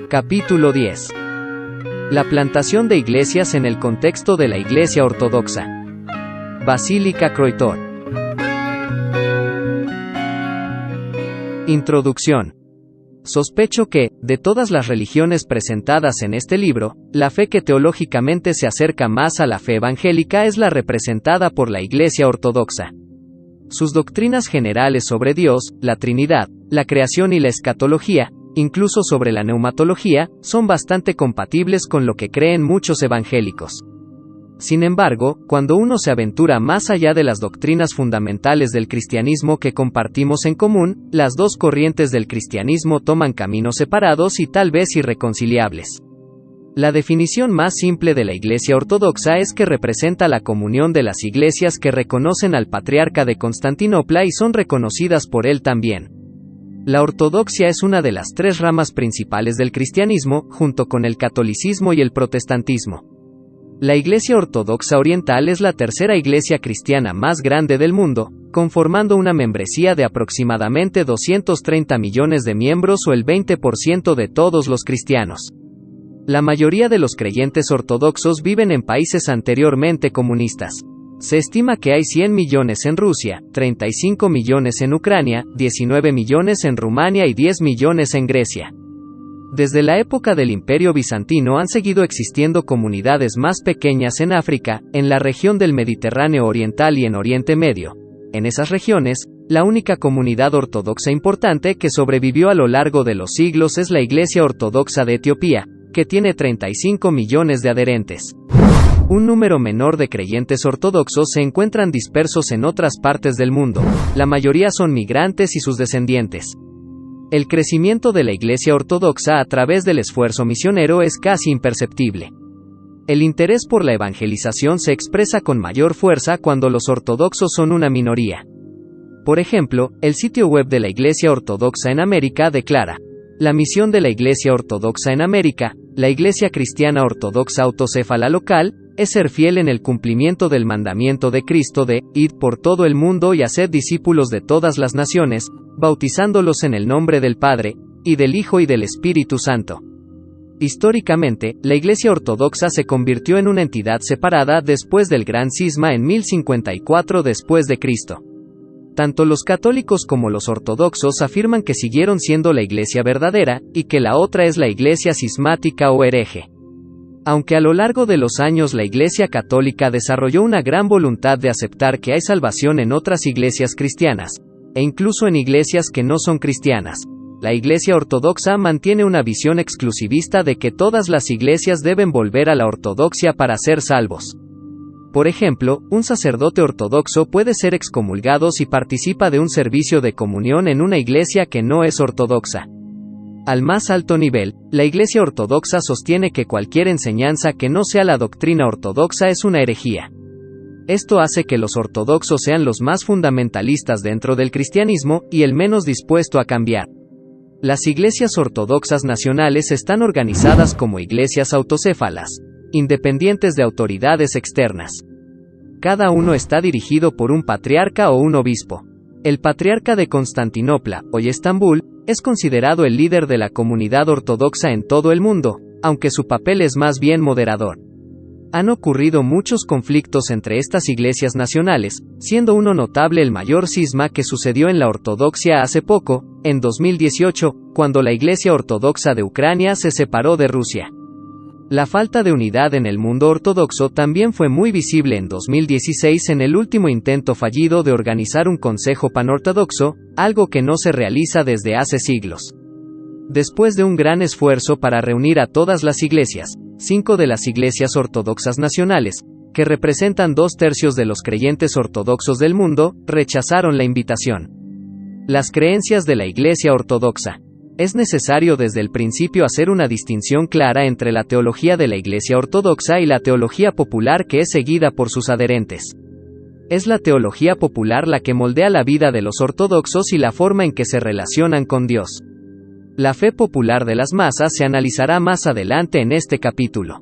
Capítulo 10. La plantación de iglesias en el contexto de la Iglesia Ortodoxa. Basílica Croitor. Introducción. Sospecho que, de todas las religiones presentadas en este libro, la fe que teológicamente se acerca más a la fe evangélica es la representada por la Iglesia Ortodoxa. Sus doctrinas generales sobre Dios, la Trinidad, la creación y la escatología, incluso sobre la neumatología, son bastante compatibles con lo que creen muchos evangélicos. Sin embargo, cuando uno se aventura más allá de las doctrinas fundamentales del cristianismo que compartimos en común, las dos corrientes del cristianismo toman caminos separados y tal vez irreconciliables. La definición más simple de la Iglesia Ortodoxa es que representa la comunión de las iglesias que reconocen al Patriarca de Constantinopla y son reconocidas por él también. La ortodoxia es una de las tres ramas principales del cristianismo, junto con el catolicismo y el protestantismo. La Iglesia Ortodoxa Oriental es la tercera iglesia cristiana más grande del mundo, conformando una membresía de aproximadamente 230 millones de miembros o el 20% de todos los cristianos. La mayoría de los creyentes ortodoxos viven en países anteriormente comunistas. Se estima que hay 100 millones en Rusia, 35 millones en Ucrania, 19 millones en Rumania y 10 millones en Grecia. Desde la época del Imperio Bizantino han seguido existiendo comunidades más pequeñas en África, en la región del Mediterráneo Oriental y en Oriente Medio. En esas regiones, la única comunidad ortodoxa importante que sobrevivió a lo largo de los siglos es la Iglesia Ortodoxa de Etiopía, que tiene 35 millones de adherentes. Un número menor de creyentes ortodoxos se encuentran dispersos en otras partes del mundo. La mayoría son migrantes y sus descendientes. El crecimiento de la Iglesia Ortodoxa a través del esfuerzo misionero es casi imperceptible. El interés por la evangelización se expresa con mayor fuerza cuando los ortodoxos son una minoría. Por ejemplo, el sitio web de la Iglesia Ortodoxa en América declara: la misión de la Iglesia Ortodoxa en América, la Iglesia Cristiana Ortodoxa Autocéfala Local, es ser fiel en el cumplimiento del mandamiento de Cristo de, id por todo el mundo y haced discípulos de todas las naciones, bautizándolos en el nombre del Padre, y del Hijo y del Espíritu Santo. Históricamente, la Iglesia Ortodoxa se convirtió en una entidad separada después del Gran Cisma en 1054 después de Cristo. Tanto los católicos como los ortodoxos afirman que siguieron siendo la Iglesia verdadera, y que la otra es la Iglesia cismática o hereje. Aunque a lo largo de los años la Iglesia Católica desarrolló una gran voluntad de aceptar que hay salvación en otras iglesias cristianas, e incluso en iglesias que no son cristianas, la Iglesia Ortodoxa mantiene una visión exclusivista de que todas las iglesias deben volver a la ortodoxia para ser salvos. Por ejemplo, un sacerdote ortodoxo puede ser excomulgado si participa de un servicio de comunión en una iglesia que no es ortodoxa. Al más alto nivel, la Iglesia Ortodoxa sostiene que cualquier enseñanza que no sea la doctrina ortodoxa es una herejía. Esto hace que los ortodoxos sean los más fundamentalistas dentro del cristianismo, y el menos dispuesto a cambiar. Las iglesias ortodoxas nacionales están organizadas como iglesias autocéfalas, independientes de autoridades externas. Cada uno está dirigido por un patriarca o un obispo. El patriarca de Constantinopla, hoy Estambul, es considerado el líder de la comunidad ortodoxa en todo el mundo, aunque su papel es más bien moderador. Han ocurrido muchos conflictos entre estas iglesias nacionales, siendo uno notable el mayor cisma que sucedió en la ortodoxia hace poco, en 2018, cuando la Iglesia Ortodoxa de Ucrania se separó de Rusia. La falta de unidad en el mundo ortodoxo también fue muy visible en 2016 en el último intento fallido de organizar un consejo panortodoxo, algo que no se realiza desde hace siglos. Después de un gran esfuerzo para reunir a todas las iglesias, 5 de las iglesias ortodoxas nacionales, que representan 2/3 de los creyentes ortodoxos del mundo, rechazaron la invitación. Las creencias de la Iglesia Ortodoxa. Es necesario desde el principio hacer una distinción clara entre la teología de la Iglesia Ortodoxa y la teología popular que es seguida por sus adherentes. Es la teología popular la que moldea la vida de los ortodoxos y la forma en que se relacionan con Dios. La fe popular de las masas se analizará más adelante en este capítulo.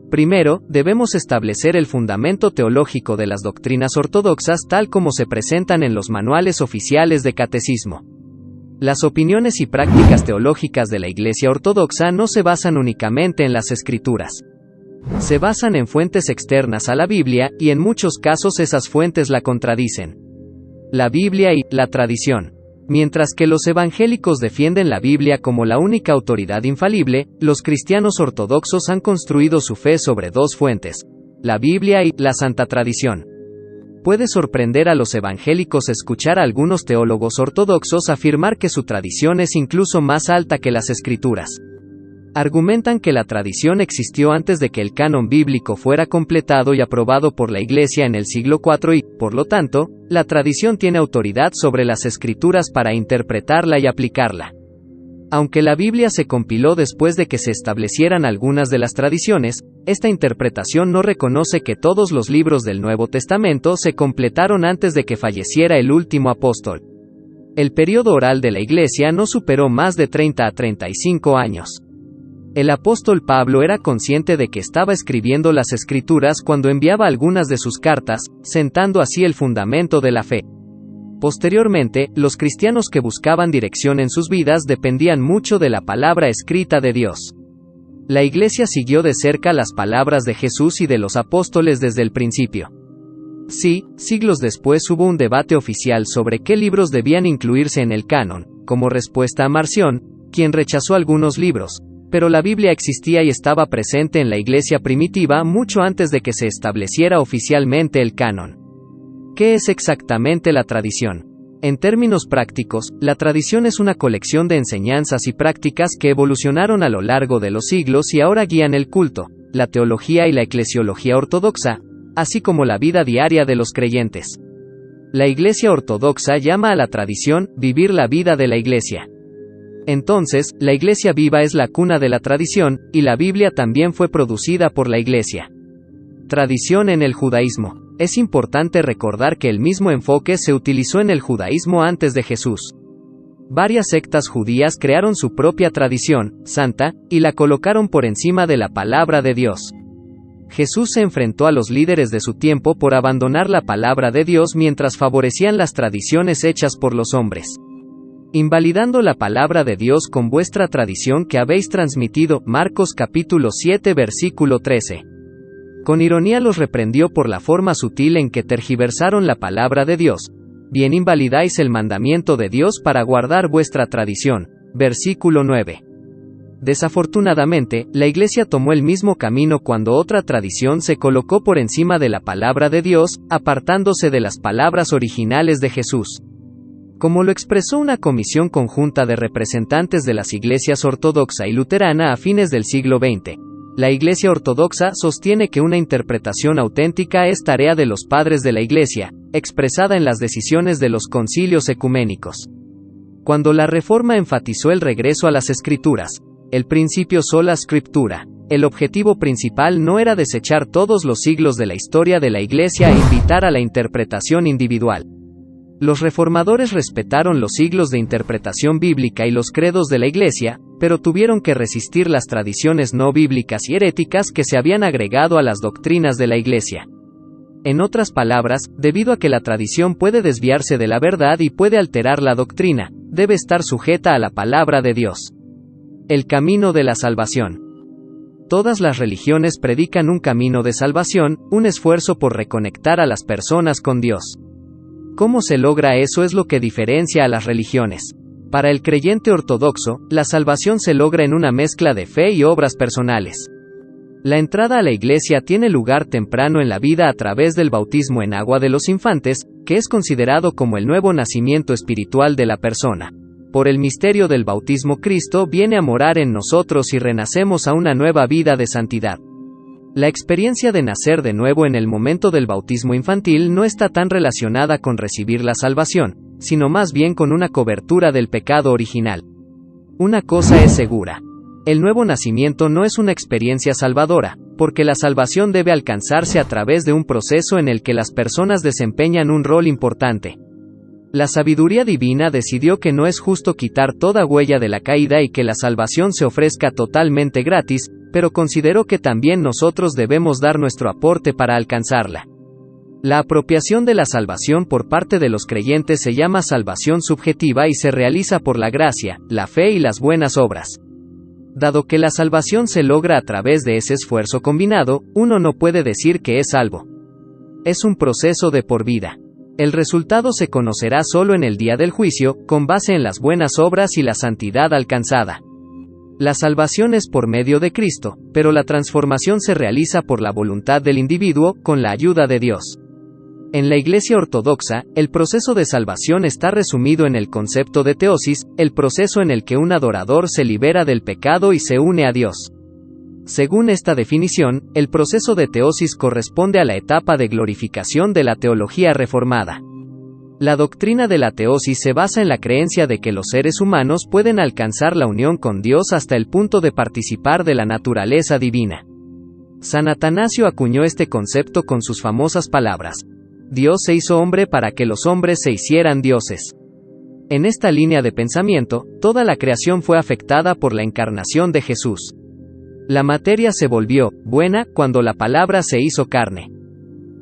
Primero, debemos establecer el fundamento teológico de las doctrinas ortodoxas tal como se presentan en los manuales oficiales de catecismo. Las opiniones y prácticas teológicas de la Iglesia Ortodoxa no se basan únicamente en las Escrituras. Se basan en fuentes externas a la Biblia, y en muchos casos esas fuentes la contradicen. La Biblia y la tradición. Mientras que los evangélicos defienden la Biblia como la única autoridad infalible, los cristianos ortodoxos han construido su fe sobre dos fuentes: la Biblia y la Santa Tradición. Puede sorprender a los evangélicos escuchar a algunos teólogos ortodoxos afirmar que su tradición es incluso más alta que las Escrituras. Argumentan que la tradición existió antes de que el canon bíblico fuera completado y aprobado por la Iglesia en el siglo IV y, por lo tanto, la tradición tiene autoridad sobre las Escrituras para interpretarla y aplicarla. Aunque la Biblia se compiló después de que se establecieran algunas de las tradiciones, esta interpretación no reconoce que todos los libros del Nuevo Testamento se completaron antes de que falleciera el último apóstol. El período oral de la Iglesia no superó más de 30 a 35 años. El apóstol Pablo era consciente de que estaba escribiendo las Escrituras cuando enviaba algunas de sus cartas, sentando así el fundamento de la fe. Posteriormente, los cristianos que buscaban dirección en sus vidas dependían mucho de la palabra escrita de Dios. La Iglesia siguió de cerca las palabras de Jesús y de los apóstoles desde el principio. Sí, siglos después hubo un debate oficial sobre qué libros debían incluirse en el canon, como respuesta a Marción, quien rechazó algunos libros. Pero la Biblia existía y estaba presente en la Iglesia primitiva mucho antes de que se estableciera oficialmente el canon. ¿Qué es exactamente la tradición? En términos prácticos, la tradición es una colección de enseñanzas y prácticas que evolucionaron a lo largo de los siglos y ahora guían el culto, la teología y la eclesiología ortodoxa, así como la vida diaria de los creyentes. La Iglesia Ortodoxa llama a la tradición vivir la vida de la Iglesia. Entonces, la Iglesia viva es la cuna de la tradición, y la Biblia también fue producida por la Iglesia. Tradición en el judaísmo. Es importante recordar que el mismo enfoque se utilizó en el judaísmo antes de Jesús. Varias sectas judías crearon su propia tradición, santa, y la colocaron por encima de la palabra de Dios. Jesús se enfrentó a los líderes de su tiempo por abandonar la palabra de Dios mientras favorecían las tradiciones hechas por los hombres. Invalidando la palabra de Dios con vuestra tradición que habéis transmitido, Marcos capítulo 7 versículo 13. Con ironía los reprendió por la forma sutil en que tergiversaron la palabra de Dios. Bien invalidáis el mandamiento de Dios para guardar vuestra tradición. Versículo 9. Desafortunadamente, la Iglesia tomó el mismo camino cuando otra tradición se colocó por encima de la palabra de Dios, apartándose de las palabras originales de Jesús. Como lo expresó una comisión conjunta de representantes de las iglesias ortodoxa y luterana a fines del siglo XX, la Iglesia Ortodoxa sostiene que una interpretación auténtica es tarea de los padres de la Iglesia, expresada en las decisiones de los concilios ecuménicos. Cuando la Reforma enfatizó el regreso a las Escrituras, el principio sola scriptura, el objetivo principal no era desechar todos los siglos de la historia de la Iglesia e invitar a la interpretación individual. Los reformadores respetaron los siglos de interpretación bíblica y los credos de la Iglesia, pero tuvieron que resistir las tradiciones no bíblicas y heréticas que se habían agregado a las doctrinas de la Iglesia. En otras palabras, debido a que la tradición puede desviarse de la verdad y puede alterar la doctrina, debe estar sujeta a la palabra de Dios. El camino de la salvación. Todas las religiones predican un camino de salvación, un esfuerzo por reconectar a las personas con Dios. ¿Cómo se logra eso? Es lo que diferencia a las religiones. Para el creyente ortodoxo, la salvación se logra en una mezcla de fe y obras personales. La entrada a la iglesia tiene lugar temprano en la vida a través del bautismo en agua de los infantes, que es considerado como el nuevo nacimiento espiritual de la persona. Por el misterio del bautismo, Cristo viene a morar en nosotros y renacemos a una nueva vida de santidad. La experiencia de nacer de nuevo en el momento del bautismo infantil no está tan relacionada con recibir la salvación, sino más bien con una cobertura del pecado original. Una cosa es segura. El nuevo nacimiento no es una experiencia salvadora, porque la salvación debe alcanzarse a través de un proceso en el que las personas desempeñan un rol importante. La sabiduría divina decidió que no es justo quitar toda huella de la caída y que la salvación se ofrezca totalmente gratis, pero consideró que también nosotros debemos dar nuestro aporte para alcanzarla. La apropiación de la salvación por parte de los creyentes se llama salvación subjetiva y se realiza por la gracia, la fe y las buenas obras. Dado que la salvación se logra a través de ese esfuerzo combinado, uno no puede decir que es salvo. Es un proceso de por vida. El resultado se conocerá solo en el día del juicio, con base en las buenas obras y la santidad alcanzada. La salvación es por medio de Cristo, pero la transformación se realiza por la voluntad del individuo, con la ayuda de Dios. En la Iglesia Ortodoxa, el proceso de salvación está resumido en el concepto de teosis, el proceso en el que un adorador se libera del pecado y se une a Dios. Según esta definición, el proceso de teosis corresponde a la etapa de glorificación de la teología reformada. La doctrina de la teosis se basa en la creencia de que los seres humanos pueden alcanzar la unión con Dios hasta el punto de participar de la naturaleza divina. San Atanasio acuñó este concepto con sus famosas palabras: Dios se hizo hombre para que los hombres se hicieran dioses. En esta línea de pensamiento, toda la creación fue afectada por la encarnación de Jesús. La materia se volvió buena cuando la palabra se hizo carne.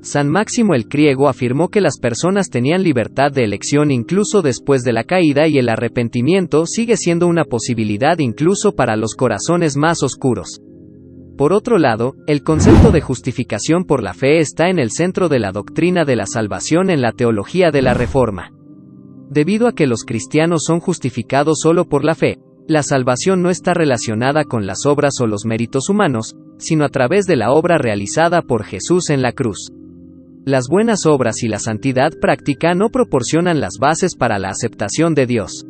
San Máximo el Griego afirmó que las personas tenían libertad de elección incluso después de la caída y el arrepentimiento sigue siendo una posibilidad incluso para los corazones más oscuros. Por otro lado, el concepto de justificación por la fe está en el centro de la doctrina de la salvación en la teología de la Reforma. Debido a que los cristianos son justificados solo por la fe, la salvación no está relacionada con las obras o los méritos humanos, sino a través de la obra realizada por Jesús en la cruz. Las buenas obras y la santidad práctica no proporcionan las bases para la aceptación de Dios.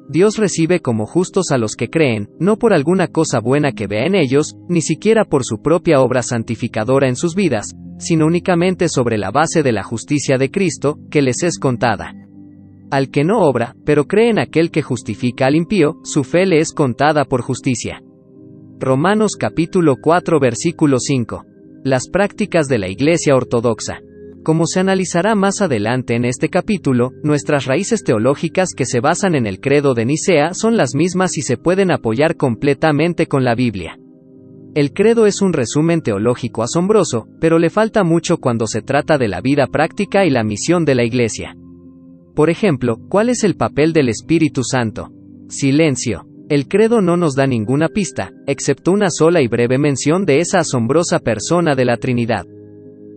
Dios recibe como justos a los que creen, no por alguna cosa buena que vea en ellos, ni siquiera por su propia obra santificadora en sus vidas, sino únicamente sobre la base de la justicia de Cristo, que les es contada. Al que no obra, pero cree en aquel que justifica al impío, su fe le es contada por justicia. Romanos capítulo 4 versículo 5. Las prácticas de la Iglesia Ortodoxa. Como se analizará más adelante en este capítulo, nuestras raíces teológicas que se basan en el credo de Nicea son las mismas y se pueden apoyar completamente con la Biblia. El credo es un resumen teológico asombroso, pero le falta mucho cuando se trata de la vida práctica y la misión de la Iglesia. Por ejemplo, ¿cuál es el papel del Espíritu Santo? Silencio. El credo no nos da ninguna pista, excepto una sola y breve mención de esa asombrosa persona de la Trinidad.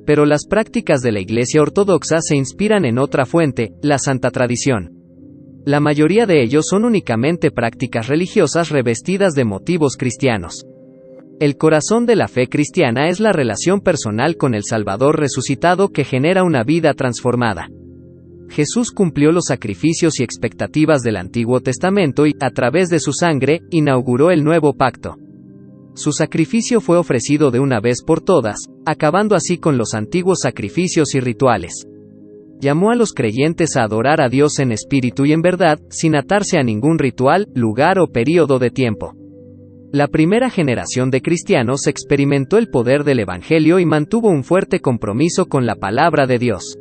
Pero las prácticas de la Iglesia Ortodoxa se inspiran en otra fuente, la Santa Tradición. La mayoría de ellos son únicamente prácticas religiosas revestidas de motivos cristianos. El corazón de la fe cristiana es la relación personal con el Salvador resucitado que genera una vida transformada. Jesús cumplió los sacrificios y expectativas del Antiguo Testamento y, a través de su sangre, inauguró el nuevo pacto. Su sacrificio fue ofrecido de una vez por todas, acabando así con los antiguos sacrificios y rituales. Llamó a los creyentes a adorar a Dios en espíritu y en verdad, sin atarse a ningún ritual, lugar o período de tiempo. La primera generación de cristianos experimentó el poder del Evangelio y mantuvo un fuerte compromiso con la palabra de Dios.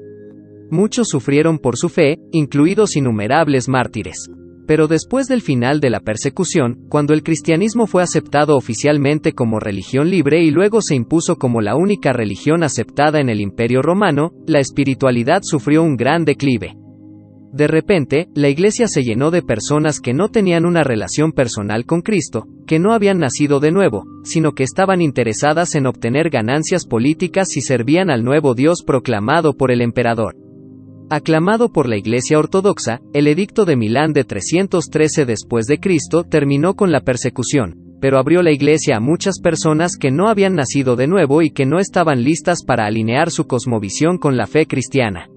Muchos sufrieron por su fe, incluidos innumerables mártires. Pero después del final de la persecución, cuando el cristianismo fue aceptado oficialmente como religión libre y luego se impuso como la única religión aceptada en el Imperio Romano, la espiritualidad sufrió un gran declive. De repente, la Iglesia se llenó de personas que no tenían una relación personal con Cristo, que no habían nacido de nuevo, sino que estaban interesadas en obtener ganancias políticas y servían al nuevo Dios proclamado por el emperador. Aclamado por la Iglesia Ortodoxa, el Edicto de Milán de 313 después de Cristo terminó con la persecución, pero abrió la Iglesia a muchas personas que no habían nacido de nuevo y que no estaban listas para alinear su cosmovisión con la fe cristiana.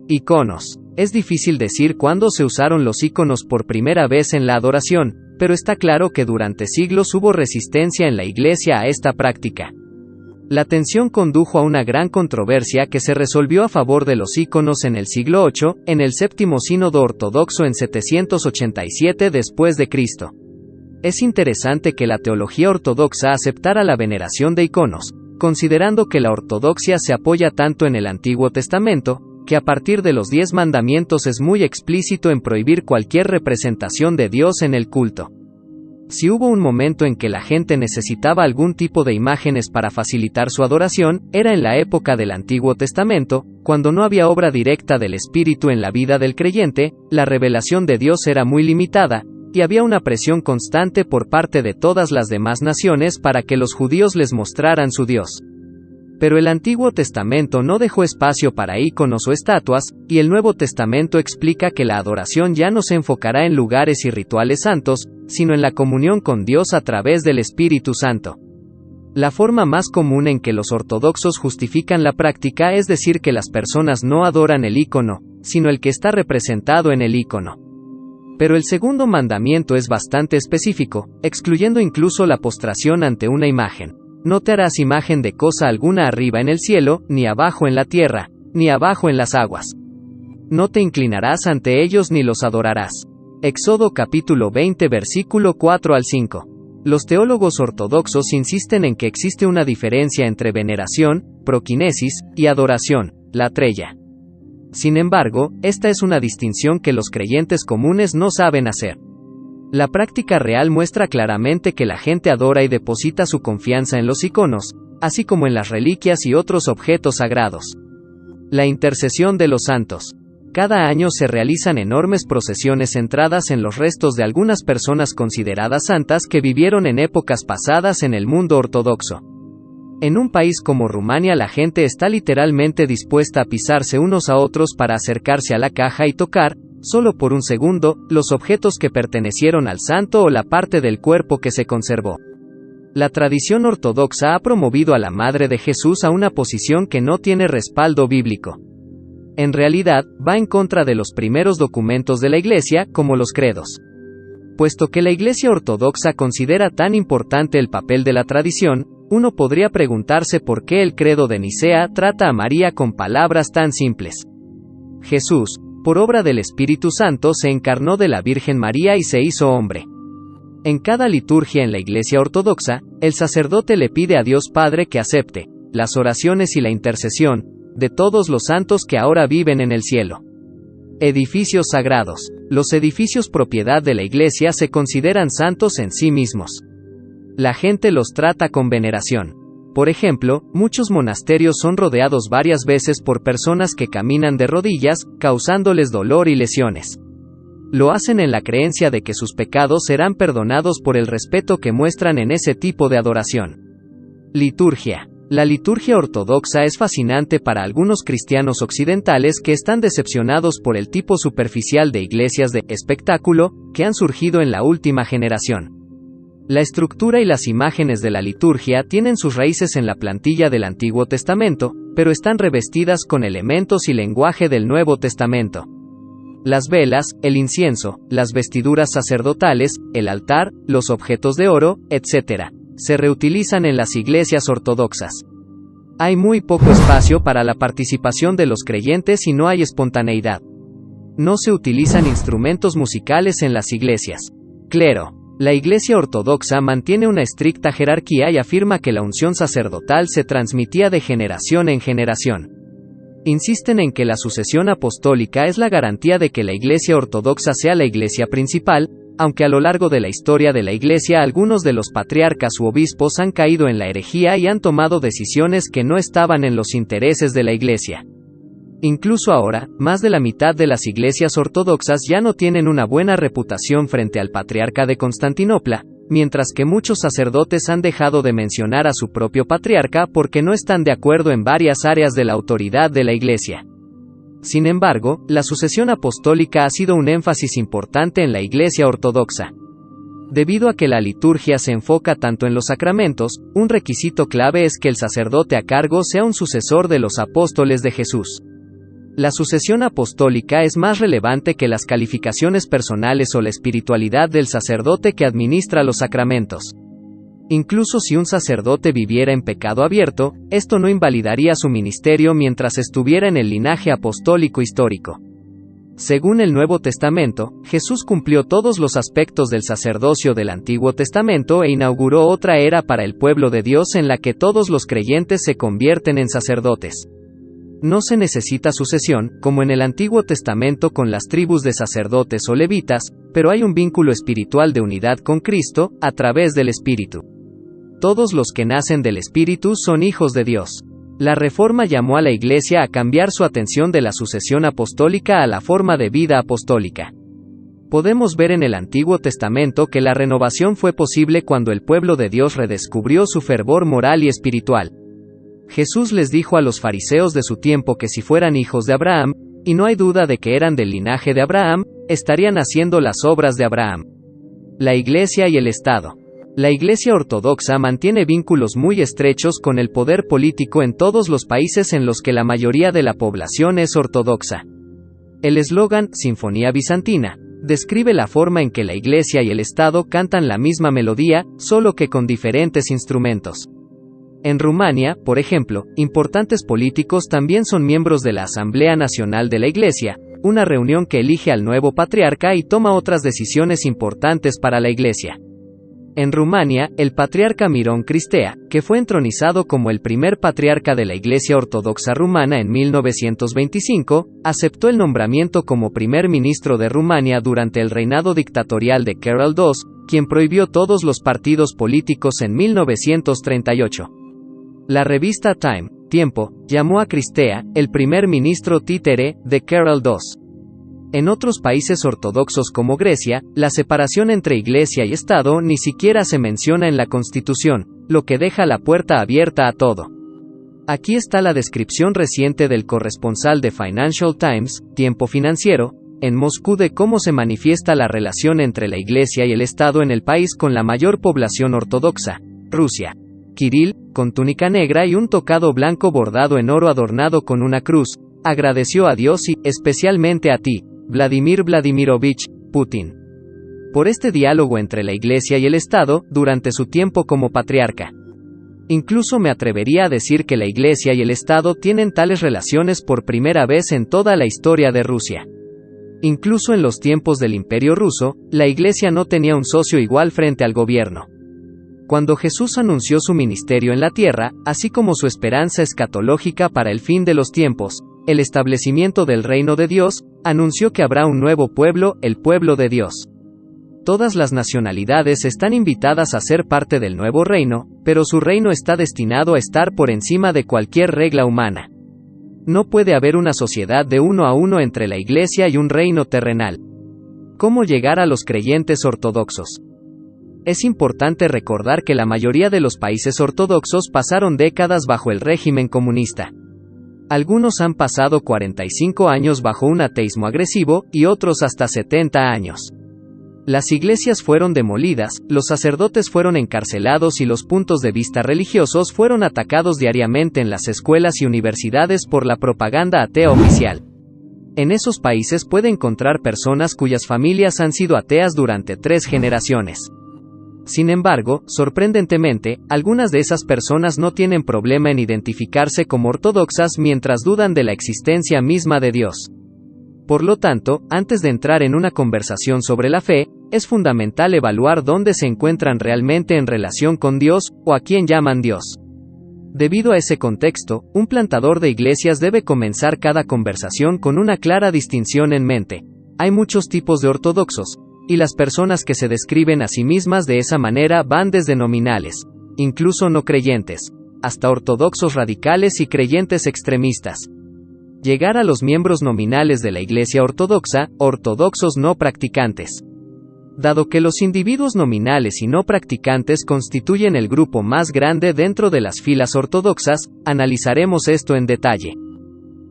Iconos. Es difícil decir cuándo se usaron los iconos por primera vez en la adoración, pero está claro que durante siglos hubo resistencia en la Iglesia a esta práctica. La tensión condujo a una gran controversia que se resolvió a favor de los íconos en el siglo VIII, en el Séptimo Sínodo Ortodoxo en 787 después de Cristo. Es interesante que la teología ortodoxa aceptara la veneración de iconos, considerando que la ortodoxia se apoya tanto en el Antiguo Testamento, que a partir de los 10 mandamientos es muy explícito en prohibir cualquier representación de Dios en el culto. Si hubo un momento en que la gente necesitaba algún tipo de imágenes para facilitar su adoración, era en la época del Antiguo Testamento, cuando no había obra directa del Espíritu en la vida del creyente, la revelación de Dios era muy limitada, y había una presión constante por parte de todas las demás naciones para que los judíos les mostraran su Dios. Pero el Antiguo Testamento no dejó espacio para íconos o estatuas, y el Nuevo Testamento explica que la adoración ya no se enfocará en lugares y rituales santos, sino en la comunión con Dios a través del Espíritu Santo. La forma más común en que los ortodoxos justifican la práctica es decir que las personas no adoran el ícono, sino el que está representado en el ícono. Pero el segundo mandamiento es bastante específico, excluyendo incluso la postración ante una imagen. No te harás imagen de cosa alguna arriba en el cielo, ni abajo en la tierra, ni abajo en las aguas. No te inclinarás ante ellos ni los adorarás. Éxodo capítulo 20 versículo 4 al 5. Los teólogos ortodoxos insisten en que existe una diferencia entre veneración, prokinesis, y adoración, latreia. Sin embargo, esta es una distinción que los creyentes comunes no saben hacer. La práctica real muestra claramente que la gente adora y deposita su confianza en los iconos, así como en las reliquias y otros objetos sagrados. La intercesión de los santos. Cada año se realizan enormes procesiones centradas en los restos de algunas personas consideradas santas que vivieron en épocas pasadas en el mundo ortodoxo. En un país como Rumania la gente está literalmente dispuesta a pisarse unos a otros para acercarse a la caja y tocar, solo por un segundo, los objetos que pertenecieron al santo o la parte del cuerpo que se conservó. La tradición ortodoxa ha promovido a la Madre de Jesús a una posición que no tiene respaldo bíblico. En realidad, va en contra de los primeros documentos de la Iglesia, como los credos. Puesto que la Iglesia ortodoxa considera tan importante el papel de la tradición, uno podría preguntarse por qué el credo de Nicea trata a María con palabras tan simples. Jesús, por obra del Espíritu Santo, se encarnó de la Virgen María y se hizo hombre. En cada liturgia en la Iglesia ortodoxa, el sacerdote le pide a Dios Padre que acepte las oraciones y la intercesión de todos los santos que ahora viven en el cielo. Edificios sagrados. Los edificios propiedad de la Iglesia se consideran santos en sí mismos. La gente los trata con veneración. Por ejemplo, muchos monasterios son rodeados varias veces por personas que caminan de rodillas, causándoles dolor y lesiones. Lo hacen en la creencia de que sus pecados serán perdonados por el respeto que muestran en ese tipo de adoración. Liturgia. La liturgia ortodoxa es fascinante para algunos cristianos occidentales que están decepcionados por el tipo superficial de iglesias de espectáculo que han surgido en la última generación. La estructura y las imágenes de la liturgia tienen sus raíces en la plantilla del Antiguo Testamento, pero están revestidas con elementos y lenguaje del Nuevo Testamento. Las velas, el incienso, las vestiduras sacerdotales, el altar, los objetos de oro, etc., se reutilizan en las iglesias ortodoxas. Hay muy poco espacio para la participación de los creyentes y no hay espontaneidad. No se utilizan instrumentos musicales en las iglesias. Clero. La Iglesia ortodoxa mantiene una estricta jerarquía y afirma que la unción sacerdotal se transmitía de generación en generación. Insisten en que la sucesión apostólica es la garantía de que la Iglesia ortodoxa sea la Iglesia principal, aunque a lo largo de la historia de la Iglesia algunos de los patriarcas u obispos han caído en la herejía y han tomado decisiones que no estaban en los intereses de la Iglesia. Incluso ahora, más de la mitad de las iglesias ortodoxas ya no tienen una buena reputación frente al patriarca de Constantinopla, mientras que muchos sacerdotes han dejado de mencionar a su propio patriarca porque no están de acuerdo en varias áreas de la autoridad de la Iglesia. Sin embargo, la sucesión apostólica ha sido un énfasis importante en la Iglesia ortodoxa. Debido a que la liturgia se enfoca tanto en los sacramentos, un requisito clave es que el sacerdote a cargo sea un sucesor de los apóstoles de Jesús. La sucesión apostólica es más relevante que las calificaciones personales o la espiritualidad del sacerdote que administra los sacramentos. Incluso si un sacerdote viviera en pecado abierto, esto no invalidaría su ministerio mientras estuviera en el linaje apostólico histórico. Según el Nuevo Testamento, Jesús cumplió todos los aspectos del sacerdocio del Antiguo Testamento e inauguró otra era para el pueblo de Dios en la que todos los creyentes se convierten en sacerdotes. No se necesita sucesión, como en el Antiguo Testamento con las tribus de sacerdotes o levitas, pero hay un vínculo espiritual de unidad con Cristo, a través del Espíritu. Todos los que nacen del Espíritu son hijos de Dios. La Reforma llamó a la Iglesia a cambiar su atención de la sucesión apostólica a la forma de vida apostólica. Podemos ver en el Antiguo Testamento que la renovación fue posible cuando el pueblo de Dios redescubrió su fervor moral y espiritual. Jesús les dijo a los fariseos de su tiempo que si fueran hijos de Abraham, y no hay duda de que eran del linaje de Abraham, estarían haciendo las obras de Abraham. La Iglesia y el Estado. La Iglesia Ortodoxa mantiene vínculos muy estrechos con el poder político en todos los países en los que la mayoría de la población es ortodoxa. El eslogan, Sinfonía Bizantina, describe la forma en que la Iglesia y el Estado cantan la misma melodía, solo que con diferentes instrumentos. En Rumania, por ejemplo, importantes políticos también son miembros de la Asamblea Nacional de la Iglesia, una reunión que elige al nuevo patriarca y toma otras decisiones importantes para la Iglesia. En Rumania, el patriarca Mirón Cristea, que fue entronizado como el primer patriarca de la Iglesia Ortodoxa Rumana en 1925, aceptó el nombramiento como primer ministro de Rumania durante el reinado dictatorial de Carol II, quien prohibió todos los partidos políticos en 1938. La revista Time, Tiempo, llamó a Cristea, el primer ministro títere, de Carol II. En otros países ortodoxos como Grecia, la separación entre Iglesia y Estado ni siquiera se menciona en la Constitución, lo que deja la puerta abierta a todo. Aquí está la descripción reciente del corresponsal de Financial Times, Tiempo Financiero, en Moscú de cómo se manifiesta la relación entre la Iglesia y el Estado en el país con la mayor población ortodoxa, Rusia. Kirill, con túnica negra y un tocado blanco bordado en oro adornado con una cruz, agradeció a Dios y, especialmente a ti, Vladimir Vladimirovich Putin, por este diálogo entre la Iglesia y el Estado, durante su tiempo como patriarca. Incluso me atrevería a decir que la Iglesia y el Estado tienen tales relaciones por primera vez en toda la historia de Rusia. Incluso en los tiempos del Imperio Ruso, la Iglesia no tenía un socio igual frente al gobierno. Cuando Jesús anunció su ministerio en la tierra, así como su esperanza escatológica para el fin de los tiempos, el establecimiento del reino de Dios, anunció que habrá un nuevo pueblo, el pueblo de Dios. Todas las nacionalidades están invitadas a ser parte del nuevo reino, pero su reino está destinado a estar por encima de cualquier regla humana. No puede haber una sociedad de uno a uno entre la Iglesia y un reino terrenal. ¿Cómo llegar a los creyentes ortodoxos? Es importante recordar que la mayoría de los países ortodoxos pasaron décadas bajo el régimen comunista. Algunos han pasado 45 años bajo un ateísmo agresivo, y otros hasta 70 años. Las iglesias fueron demolidas, los sacerdotes fueron encarcelados y los puntos de vista religiosos fueron atacados diariamente en las escuelas y universidades por la propaganda atea oficial. En esos países puede encontrar personas cuyas familias han sido ateas durante 3 generaciones. Sin embargo, sorprendentemente, algunas de esas personas no tienen problema en identificarse como ortodoxas mientras dudan de la existencia misma de Dios. Por lo tanto, antes de entrar en una conversación sobre la fe, es fundamental evaluar dónde se encuentran realmente en relación con Dios, o a quién llaman Dios. Debido a ese contexto, un plantador de iglesias debe comenzar cada conversación con una clara distinción en mente. Hay muchos tipos de ortodoxos, y las personas que se describen a sí mismas de esa manera van desde nominales, incluso no creyentes, hasta ortodoxos radicales y creyentes extremistas. Llegar a los miembros nominales de la Iglesia Ortodoxa, ortodoxos no practicantes. Dado que los individuos nominales y no practicantes constituyen el grupo más grande dentro de las filas ortodoxas, analizaremos esto en detalle.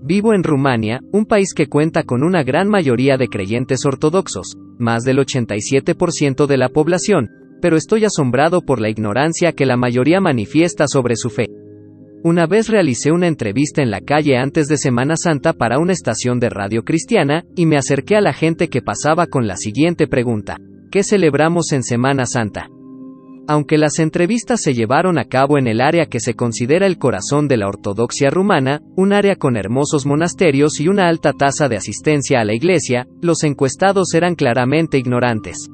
Vivo en Rumania, un país que cuenta con una gran mayoría de creyentes ortodoxos, más del 87% de la población, pero estoy asombrado por la ignorancia que la mayoría manifiesta sobre su fe. Una vez realicé una entrevista en la calle antes de Semana Santa para una estación de radio cristiana, y me acerqué a la gente que pasaba con la siguiente pregunta: ¿qué celebramos en Semana Santa? Aunque las entrevistas se llevaron a cabo en el área que se considera el corazón de la ortodoxia rumana, un área con hermosos monasterios y una alta tasa de asistencia a la iglesia, los encuestados eran claramente ignorantes.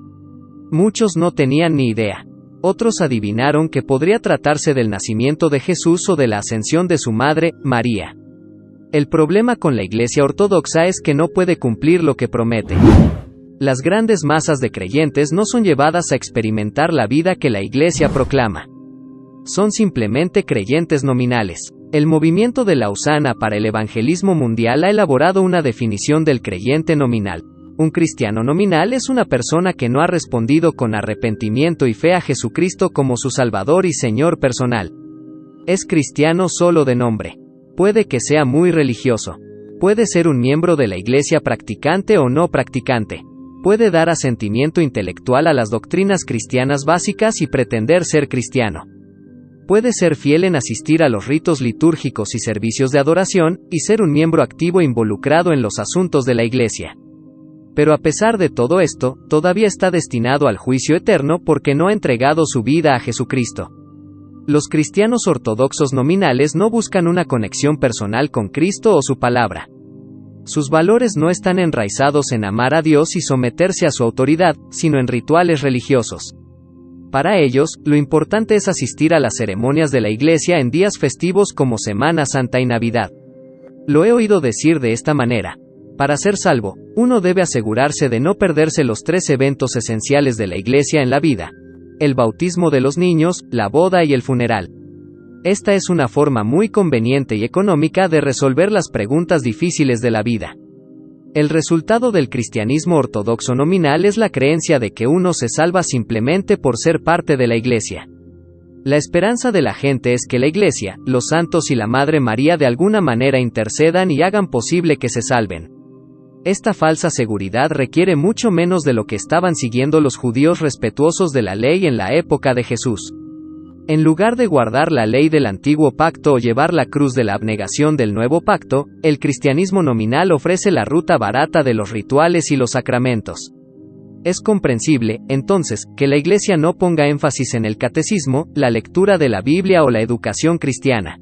Muchos no tenían ni idea. Otros adivinaron que podría tratarse del nacimiento de Jesús o de la ascensión de su madre, María. El problema con la Iglesia Ortodoxa es que no puede cumplir lo que promete. Las grandes masas de creyentes no son llevadas a experimentar la vida que la Iglesia proclama. Son simplemente creyentes nominales. El movimiento de Lausana para el evangelismo mundial ha elaborado una definición del creyente nominal. Un cristiano nominal es una persona que no ha respondido con arrepentimiento y fe a Jesucristo como su Salvador y Señor personal. Es cristiano solo de nombre. Puede que sea muy religioso. Puede ser un miembro de la Iglesia practicante o no practicante. Puede dar asentimiento intelectual a las doctrinas cristianas básicas y pretender ser cristiano. Puede ser fiel en asistir a los ritos litúrgicos y servicios de adoración, y ser un miembro activo involucrado en los asuntos de la Iglesia. Pero a pesar de todo esto, todavía está destinado al juicio eterno porque no ha entregado su vida a Jesucristo. Los cristianos ortodoxos nominales no buscan una conexión personal con Cristo o su palabra. Sus valores no están enraizados en amar a Dios y someterse a su autoridad, sino en rituales religiosos. Para ellos, lo importante es asistir a las ceremonias de la Iglesia en días festivos como Semana Santa y Navidad. Lo he oído decir de esta manera: para ser salvo, uno debe asegurarse de no perderse los 3 eventos esenciales de la Iglesia en la vida: el bautismo de los niños, la boda y el funeral. Esta es una forma muy conveniente y económica de resolver las preguntas difíciles de la vida. El resultado del cristianismo ortodoxo nominal es la creencia de que uno se salva simplemente por ser parte de la Iglesia. La esperanza de la gente es que la Iglesia, los santos y la Madre María de alguna manera intercedan y hagan posible que se salven. Esta falsa seguridad requiere mucho menos de lo que estaban siguiendo los judíos respetuosos de la ley en la época de Jesús. En lugar de guardar la ley del antiguo pacto o llevar la cruz de la abnegación del nuevo pacto, el cristianismo nominal ofrece la ruta barata de los rituales y los sacramentos. Es comprensible, entonces, que la Iglesia no ponga énfasis en el catecismo, la lectura de la Biblia o la educación cristiana.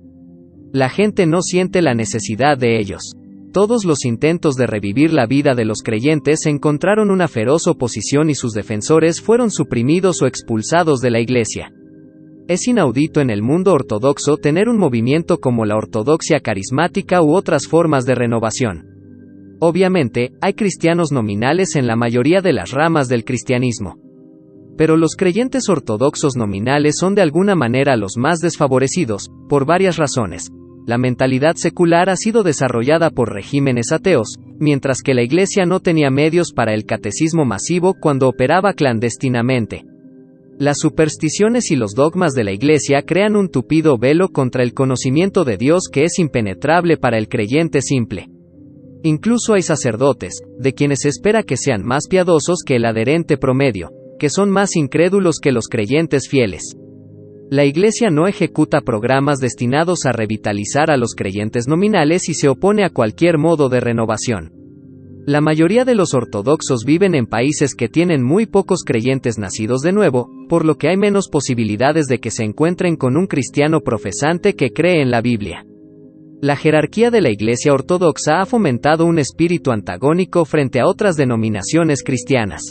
La gente no siente la necesidad de ellos. Todos los intentos de revivir la vida de los creyentes encontraron una feroz oposición y sus defensores fueron suprimidos o expulsados de la Iglesia. Es inaudito en el mundo ortodoxo tener un movimiento como la ortodoxia carismática u otras formas de renovación. Obviamente, hay cristianos nominales en la mayoría de las ramas del cristianismo. Pero los creyentes ortodoxos nominales son de alguna manera los más desfavorecidos, por varias razones. La mentalidad secular ha sido desarrollada por regímenes ateos, mientras que la Iglesia no tenía medios para el catecismo masivo cuando operaba clandestinamente. Las supersticiones y los dogmas de la Iglesia crean un tupido velo contra el conocimiento de Dios que es impenetrable para el creyente simple. Incluso hay sacerdotes, de quienes se espera que sean más piadosos que el adherente promedio, que son más incrédulos que los creyentes fieles. La Iglesia no ejecuta programas destinados a revitalizar a los creyentes nominales y se opone a cualquier modo de renovación. La mayoría de los ortodoxos viven en países que tienen muy pocos creyentes nacidos de nuevo, por lo que hay menos posibilidades de que se encuentren con un cristiano profesante que cree en la Biblia. La jerarquía de la Iglesia ortodoxa ha fomentado un espíritu antagónico frente a otras denominaciones cristianas.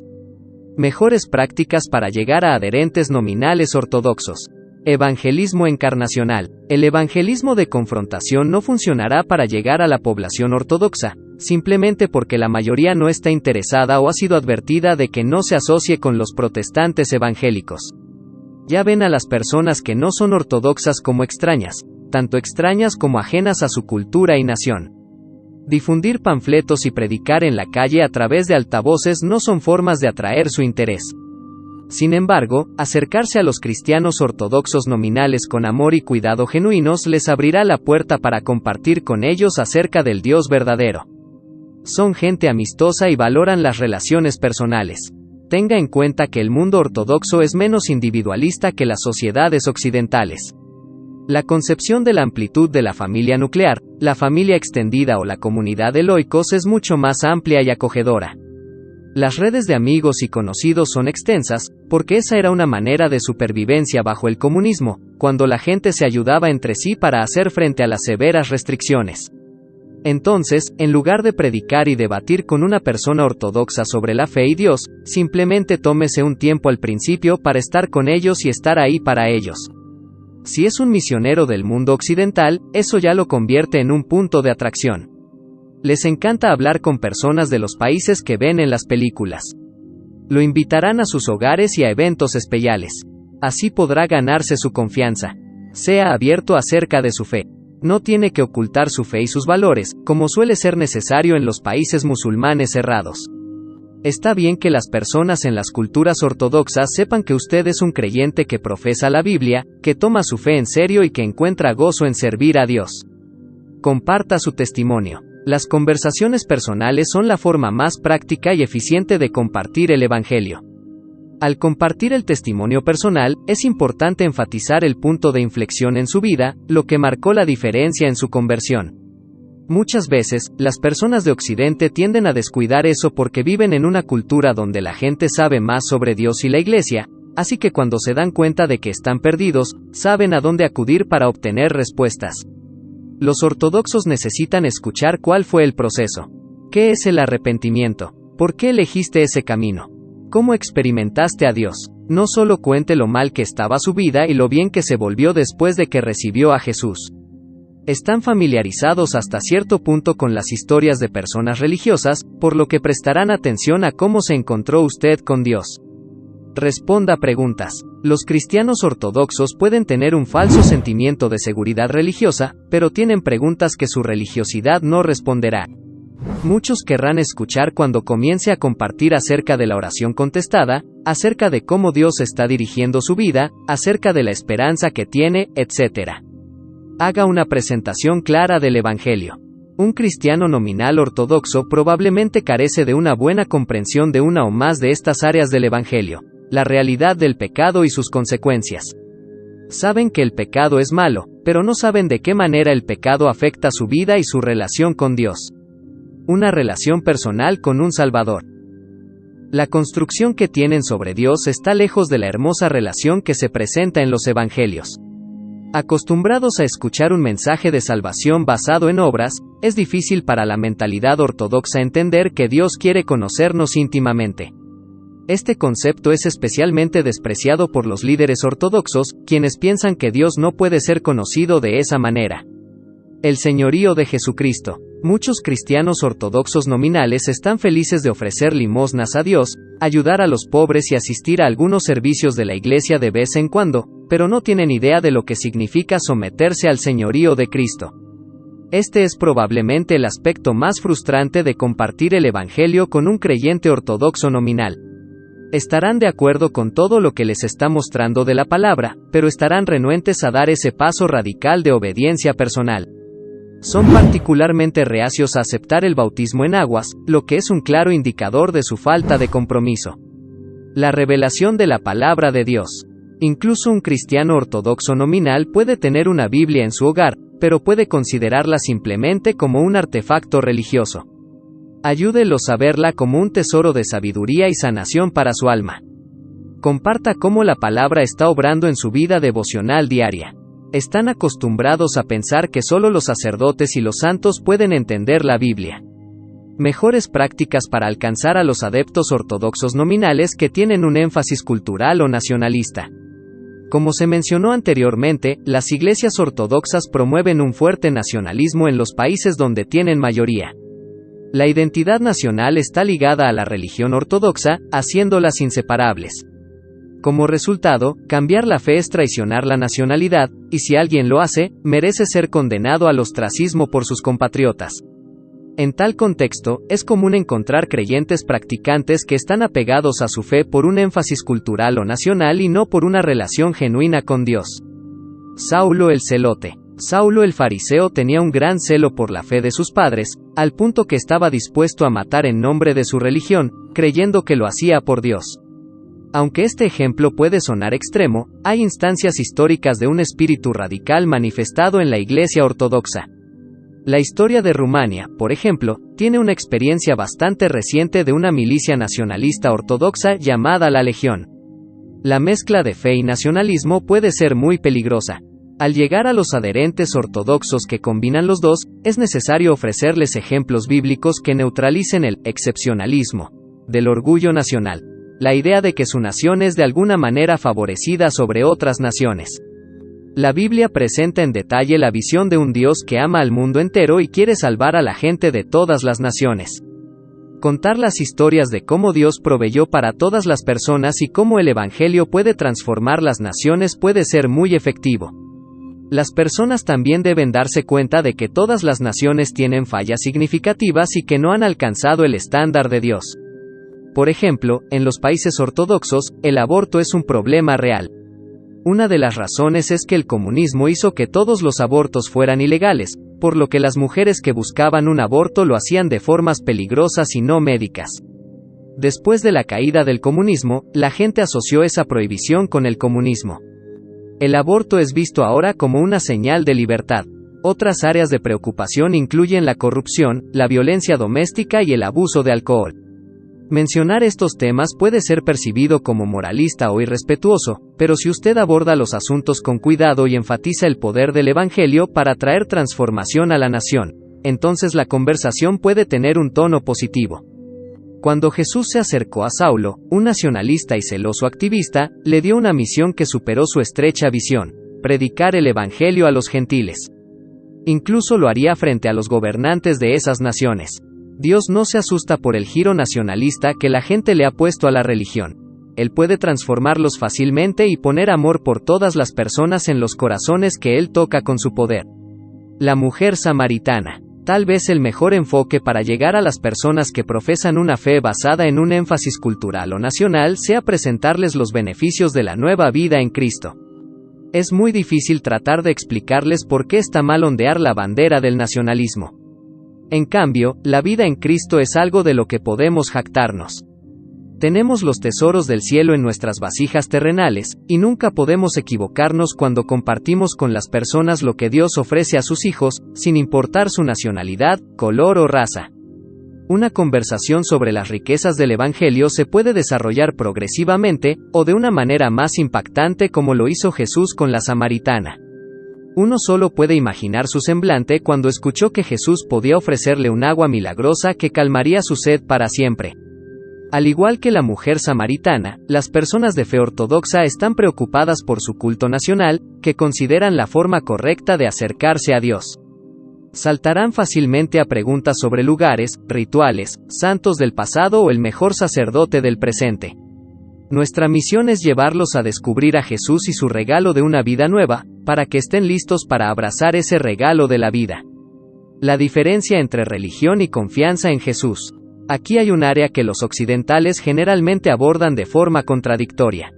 Mejores prácticas para llegar a adherentes nominales ortodoxos. Evangelismo encarnacional. El evangelismo de confrontación no funcionará para llegar a la población ortodoxa, simplemente porque la mayoría no está interesada o ha sido advertida de que no se asocie con los protestantes evangélicos. Ya ven a las personas que no son ortodoxas como extrañas, tanto extrañas como ajenas a su cultura y nación. Difundir panfletos y predicar en la calle a través de altavoces no son formas de atraer su interés. Sin embargo, acercarse a los cristianos ortodoxos nominales con amor y cuidado genuinos les abrirá la puerta para compartir con ellos acerca del Dios verdadero. Son gente amistosa y valoran las relaciones personales. Tenga en cuenta que el mundo ortodoxo es menos individualista que las sociedades occidentales. La concepción de la amplitud de la familia nuclear, la familia extendida o la comunidad de laicos es mucho más amplia y acogedora. Las redes de amigos y conocidos son extensas, porque esa era una manera de supervivencia bajo el comunismo, cuando la gente se ayudaba entre sí para hacer frente a las severas restricciones. Entonces, en lugar de predicar y debatir con una persona ortodoxa sobre la fe y Dios, simplemente tómese un tiempo al principio para estar con ellos y estar ahí para ellos. Si es un misionero del mundo occidental, eso ya lo convierte en un punto de atracción. Les encanta hablar con personas de los países que ven en las películas. Lo invitarán a sus hogares y a eventos especiales. Así podrá ganarse su confianza. Sea abierto acerca de su fe. No tiene que ocultar su fe y sus valores, como suele ser necesario en los países musulmanes cerrados. Está bien que las personas en las culturas ortodoxas sepan que usted es un creyente que profesa la Biblia, que toma su fe en serio y que encuentra gozo en servir a Dios. Comparta su testimonio. Las conversaciones personales son la forma más práctica y eficiente de compartir el Evangelio. Al compartir el testimonio personal, es importante enfatizar el punto de inflexión en su vida, lo que marcó la diferencia en su conversión. Muchas veces, las personas de Occidente tienden a descuidar eso porque viven en una cultura donde la gente sabe más sobre Dios y la Iglesia, así que cuando se dan cuenta de que están perdidos, saben a dónde acudir para obtener respuestas. Los ortodoxos necesitan escuchar cuál fue el proceso. ¿Qué es el arrepentimiento? ¿Por qué elegiste ese camino? ¿Cómo experimentaste a Dios? No solo cuente lo mal que estaba su vida y lo bien que se volvió después de que recibió a Jesús. Están familiarizados hasta cierto punto con las historias de personas religiosas, por lo que prestarán atención a cómo se encontró usted con Dios. Responda preguntas. Los cristianos ortodoxos pueden tener un falso sentimiento de seguridad religiosa, pero tienen preguntas que su religiosidad no responderá. Muchos querrán escuchar cuando comience a compartir acerca de la oración contestada, acerca de cómo Dios está dirigiendo su vida, acerca de la esperanza que tiene, etc. Haga una presentación clara del Evangelio. Un cristiano nominal ortodoxo probablemente carece de una buena comprensión de una o más de estas áreas del Evangelio, la realidad del pecado y sus consecuencias. Saben que el pecado es malo, pero no saben de qué manera el pecado afecta su vida y su relación con Dios. Una relación personal con un Salvador. La construcción que tienen sobre Dios está lejos de la hermosa relación que se presenta en los Evangelios. Acostumbrados a escuchar un mensaje de salvación basado en obras, es difícil para la mentalidad ortodoxa entender que Dios quiere conocernos íntimamente. Este concepto es especialmente despreciado por los líderes ortodoxos, quienes piensan que Dios no puede ser conocido de esa manera. El señorío de Jesucristo. Muchos cristianos ortodoxos nominales están felices de ofrecer limosnas a Dios, ayudar a los pobres y asistir a algunos servicios de la iglesia de vez en cuando, pero no tienen idea de lo que significa someterse al señorío de Cristo. Este es probablemente el aspecto más frustrante de compartir el Evangelio con un creyente ortodoxo nominal. Estarán de acuerdo con todo lo que les está mostrando de la palabra, pero estarán renuentes a dar ese paso radical de obediencia personal. Son particularmente reacios a aceptar el bautismo en aguas, lo que es un claro indicador de su falta de compromiso. La revelación de la palabra de Dios. Incluso un cristiano ortodoxo nominal puede tener una Biblia en su hogar, pero puede considerarla simplemente como un artefacto religioso. Ayúdelos a verla como un tesoro de sabiduría y sanación para su alma. Comparta cómo la palabra está obrando en su vida devocional diaria. Están acostumbrados a pensar que solo los sacerdotes y los santos pueden entender la Biblia. Mejores prácticas para alcanzar a los adeptos ortodoxos nominales que tienen un énfasis cultural o nacionalista. Como se mencionó anteriormente, las iglesias ortodoxas promueven un fuerte nacionalismo en los países donde tienen mayoría. La identidad nacional está ligada a la religión ortodoxa, haciéndolas inseparables. Como resultado, cambiar la fe es traicionar la nacionalidad, y si alguien lo hace, merece ser condenado al ostracismo por sus compatriotas. En tal contexto, es común encontrar creyentes practicantes que están apegados a su fe por un énfasis cultural o nacional y no por una relación genuina con Dios. Saulo el celote. Saulo el fariseo tenía un gran celo por la fe de sus padres, al punto que estaba dispuesto a matar en nombre de su religión, creyendo que lo hacía por Dios. Aunque este ejemplo puede sonar extremo, hay instancias históricas de un espíritu radical manifestado en la Iglesia ortodoxa. La historia de Rumania, por ejemplo, tiene una experiencia bastante reciente de una milicia nacionalista ortodoxa llamada la Legión. La mezcla de fe y nacionalismo puede ser muy peligrosa. Al llegar a los adherentes ortodoxos que combinan los dos, es necesario ofrecerles ejemplos bíblicos que neutralicen el excepcionalismo del orgullo nacional. La idea de que su nación es de alguna manera favorecida sobre otras naciones. La Biblia presenta en detalle la visión de un Dios que ama al mundo entero y quiere salvar a la gente de todas las naciones. Contar las historias de cómo Dios proveyó para todas las personas y cómo el Evangelio puede transformar las naciones puede ser muy efectivo. Las personas también deben darse cuenta de que todas las naciones tienen fallas significativas y que no han alcanzado el estándar de Dios. Por ejemplo, en los países ortodoxos, el aborto es un problema real. Una de las razones es que el comunismo hizo que todos los abortos fueran ilegales, por lo que las mujeres que buscaban un aborto lo hacían de formas peligrosas y no médicas. Después de la caída del comunismo, la gente asoció esa prohibición con el comunismo. El aborto es visto ahora como una señal de libertad. Otras áreas de preocupación incluyen la corrupción, la violencia doméstica y el abuso de alcohol. Mencionar estos temas puede ser percibido como moralista o irrespetuoso, pero si usted aborda los asuntos con cuidado y enfatiza el poder del Evangelio para traer transformación a la nación, entonces la conversación puede tener un tono positivo. Cuando Jesús se acercó a Saulo, un nacionalista y celoso activista, le dio una misión que superó su estrecha visión: predicar el Evangelio a los gentiles. Incluso lo haría frente a los gobernantes de esas naciones. Dios no se asusta por el giro nacionalista que la gente le ha puesto a la religión. Él puede transformarlos fácilmente y poner amor por todas las personas en los corazones que Él toca con su poder. La mujer samaritana. Tal vez el mejor enfoque para llegar a las personas que profesan una fe basada en un énfasis cultural o nacional sea presentarles los beneficios de la nueva vida en Cristo. Es muy difícil tratar de explicarles por qué está mal ondear la bandera del nacionalismo. En cambio, la vida en Cristo es algo de lo que podemos jactarnos. Tenemos los tesoros del cielo en nuestras vasijas terrenales, y nunca podemos equivocarnos cuando compartimos con las personas lo que Dios ofrece a sus hijos, sin importar su nacionalidad, color o raza. Una conversación sobre las riquezas del Evangelio se puede desarrollar progresivamente, o de una manera más impactante como lo hizo Jesús con la samaritana. Uno solo puede imaginar su semblante cuando escuchó que Jesús podía ofrecerle un agua milagrosa que calmaría su sed para siempre. Al igual que la mujer samaritana, las personas de fe ortodoxa están preocupadas por su culto nacional, que consideran la forma correcta de acercarse a Dios. Saltarán fácilmente a preguntas sobre lugares, rituales, santos del pasado o el mejor sacerdote del presente. Nuestra misión es llevarlos a descubrir a Jesús y su regalo de una vida nueva, para que estén listos para abrazar ese regalo de la vida. La diferencia entre religión y confianza en Jesús. Aquí hay un área que los occidentales generalmente abordan de forma contradictoria.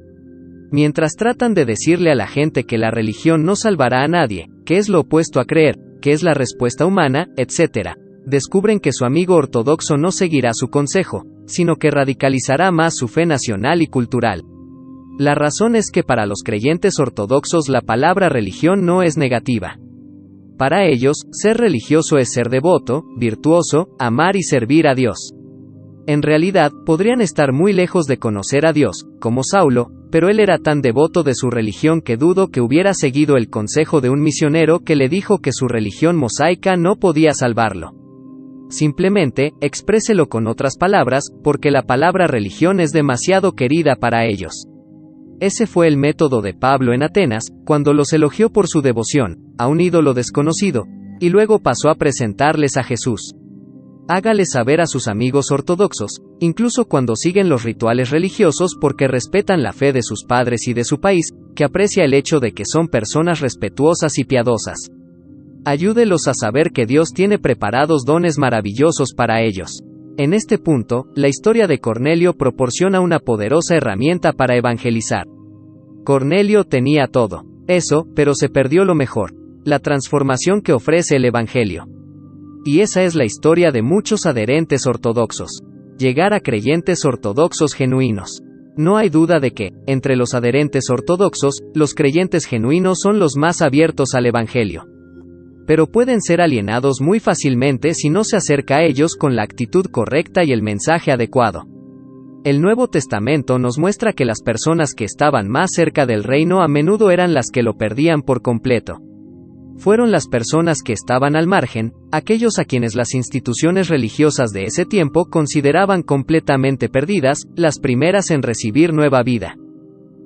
Mientras tratan de decirle a la gente que la religión no salvará a nadie, que es lo opuesto a creer, que es la respuesta humana, etc., descubren que su amigo ortodoxo no seguirá su consejo, sino que radicalizará más su fe nacional y cultural. La razón es que para los creyentes ortodoxos la palabra religión no es negativa. Para ellos, ser religioso es ser devoto, virtuoso, amar y servir a Dios. En realidad, podrían estar muy lejos de conocer a Dios, como Saulo, pero él era tan devoto de su religión que dudo que hubiera seguido el consejo de un misionero que le dijo que su religión mosaica no podía salvarlo. Simplemente, expréselo con otras palabras, porque la palabra religión es demasiado querida para ellos. Ese fue el método de Pablo en Atenas, cuando los elogió por su devoción a un ídolo desconocido, y luego pasó a presentarles a Jesús. Hágale saber a sus amigos ortodoxos, incluso cuando siguen los rituales religiosos porque respetan la fe de sus padres y de su país, que aprecia el hecho de que son personas respetuosas y piadosas. Ayúdelos a saber que Dios tiene preparados dones maravillosos para ellos. En este punto, la historia de Cornelio proporciona una poderosa herramienta para evangelizar. Cornelio tenía todo eso, pero se perdió lo mejor: la transformación que ofrece el Evangelio. Y esa es la historia de muchos adherentes ortodoxos. Llegar a creyentes ortodoxos genuinos. No hay duda de que, entre los adherentes ortodoxos, los creyentes genuinos son los más abiertos al Evangelio. Pero pueden ser alienados muy fácilmente si no se acerca a ellos con la actitud correcta y el mensaje adecuado. El Nuevo Testamento nos muestra que las personas que estaban más cerca del reino a menudo eran las que lo perdían por completo. Fueron las personas que estaban al margen, aquellos a quienes las instituciones religiosas de ese tiempo consideraban completamente perdidas, las primeras en recibir nueva vida.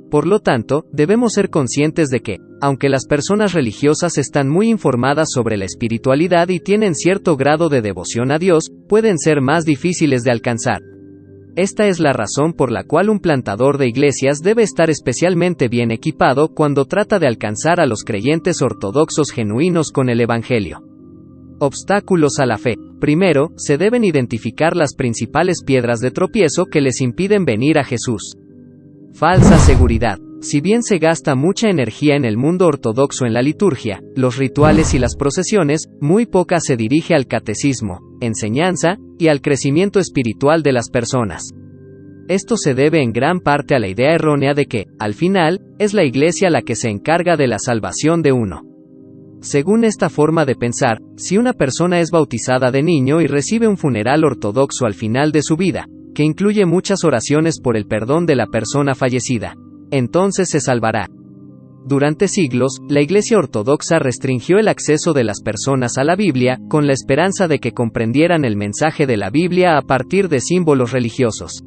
Por lo tanto, debemos ser conscientes de que, Aunque las personas religiosas están muy informadas sobre la espiritualidad y tienen cierto grado de devoción a Dios, pueden ser más difíciles de alcanzar. Esta es la razón por la cual un plantador de iglesias debe estar especialmente bien equipado cuando trata de alcanzar a los creyentes ortodoxos genuinos con el Evangelio. Obstáculos a la fe. Primero, se deben identificar las principales piedras de tropiezo que les impiden venir a Jesús. Falsa seguridad. Si bien se gasta mucha energía en el mundo ortodoxo en la liturgia, los rituales y las procesiones, muy poca se dirige al catecismo, enseñanza, y al crecimiento espiritual de las personas. Esto se debe en gran parte a la idea errónea de que, al final, es la Iglesia la que se encarga de la salvación de uno. Según esta forma de pensar, si una persona es bautizada de niño y recibe un funeral ortodoxo al final de su vida, que incluye muchas oraciones por el perdón de la persona fallecida, entonces se salvará. Durante siglos, la Iglesia ortodoxa restringió el acceso de las personas a la Biblia, con la esperanza de que comprendieran el mensaje de la Biblia a partir de símbolos religiosos.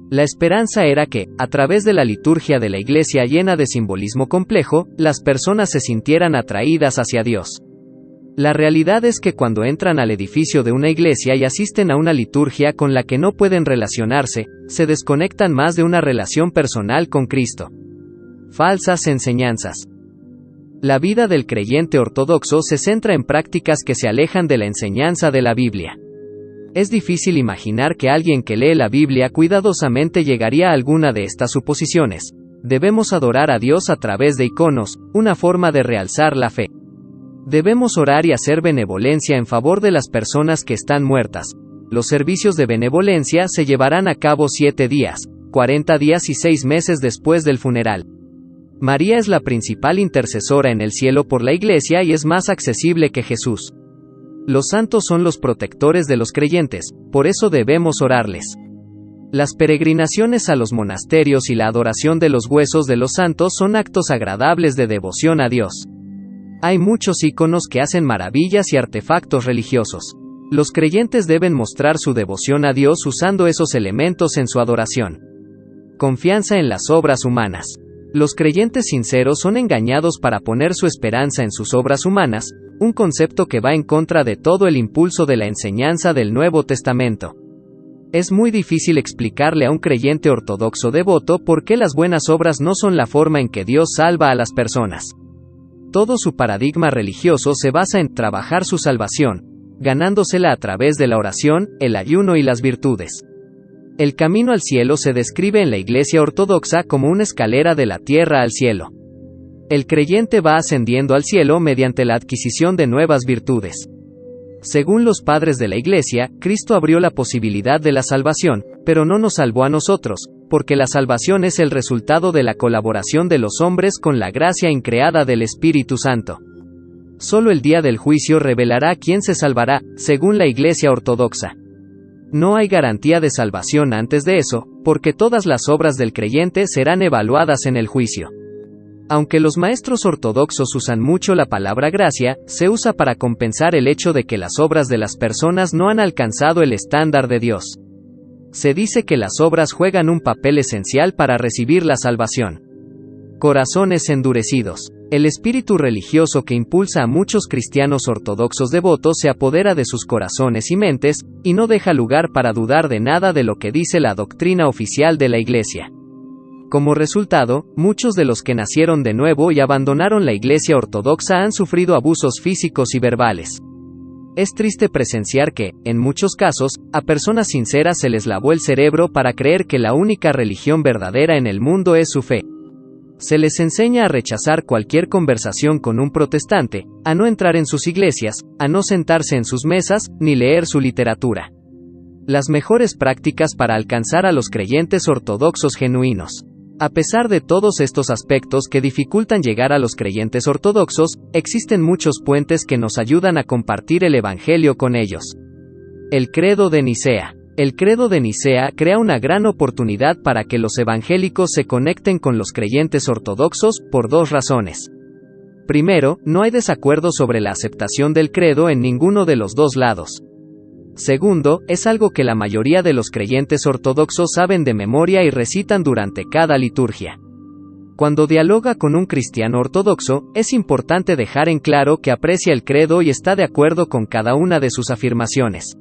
La esperanza era que, a través de la liturgia de la Iglesia llena de simbolismo complejo, las personas se sintieran atraídas hacia Dios. La realidad es que cuando entran al edificio de una iglesia y asisten a una liturgia con la que no pueden relacionarse, se desconectan más de una relación personal con Cristo. Falsas enseñanzas. La vida del creyente ortodoxo se centra en prácticas que se alejan de la enseñanza de la Biblia. Es difícil imaginar que alguien que lee la Biblia cuidadosamente llegaría a alguna de estas suposiciones. Debemos adorar a Dios a través de iconos, una forma de realzar la fe. Debemos orar y hacer benevolencia en favor de las personas que están muertas. Los servicios de benevolencia se llevarán a cabo 7 días, 40 días y 6 meses después del funeral. María es la principal intercesora en el cielo por la Iglesia y es más accesible que Jesús. Los santos son los protectores de los creyentes, por eso debemos orarles. Las peregrinaciones a los monasterios y la adoración de los huesos de los santos son actos agradables de devoción a Dios. Hay muchos íconos que hacen maravillas y artefactos religiosos. Los creyentes deben mostrar su devoción a Dios usando esos elementos en su adoración. Confianza en las obras humanas. Los creyentes sinceros son engañados para poner su esperanza en sus obras humanas, un concepto que va en contra de todo el impulso de la enseñanza del Nuevo Testamento. Es muy difícil explicarle a un creyente ortodoxo devoto por qué las buenas obras no son la forma en que Dios salva a las personas. Todo su paradigma religioso se basa en trabajar su salvación, ganándosela a través de la oración, el ayuno y las virtudes. El camino al cielo se describe en la Iglesia ortodoxa como una escalera de la tierra al cielo. El creyente va ascendiendo al cielo mediante la adquisición de nuevas virtudes. Según los padres de la Iglesia, Cristo abrió la posibilidad de la salvación, pero no nos salvó a nosotros, porque la salvación es el resultado de la colaboración de los hombres con la gracia increada del Espíritu Santo. Solo el día del juicio revelará quién se salvará, según la Iglesia ortodoxa. No hay garantía de salvación antes de eso, porque todas las obras del creyente serán evaluadas en el juicio. Aunque los maestros ortodoxos usan mucho la palabra gracia, se usa para compensar el hecho de que las obras de las personas no han alcanzado el estándar de Dios. Se dice que las obras juegan un papel esencial para recibir la salvación. Corazones endurecidos. El espíritu religioso que impulsa a muchos cristianos ortodoxos devotos se apodera de sus corazones y mentes, y no deja lugar para dudar de nada de lo que dice la doctrina oficial de la Iglesia. Como resultado, muchos de los que nacieron de nuevo y abandonaron la Iglesia ortodoxa han sufrido abusos físicos y verbales. Es triste presenciar que, en muchos casos, a personas sinceras se les lavó el cerebro para creer que la única religión verdadera en el mundo es su fe. Se les enseña a rechazar cualquier conversación con un protestante, a no entrar en sus iglesias, a no sentarse en sus mesas, ni leer su literatura. Las mejores prácticas para alcanzar a los creyentes ortodoxos genuinos. A pesar de todos estos aspectos que dificultan llegar a los creyentes ortodoxos, existen muchos puentes que nos ayudan a compartir el Evangelio con ellos. El Credo de Nicea. El Credo de Nicea crea una gran oportunidad para que los evangélicos se conecten con los creyentes ortodoxos, por 2 razones. Primero, no hay desacuerdo sobre la aceptación del credo en ninguno de los 2 lados. Segundo, es algo que la mayoría de los creyentes ortodoxos saben de memoria y recitan durante cada liturgia. Cuando dialoga con un cristiano ortodoxo, es importante dejar en claro que aprecia el credo y está de acuerdo con cada una de sus afirmaciones.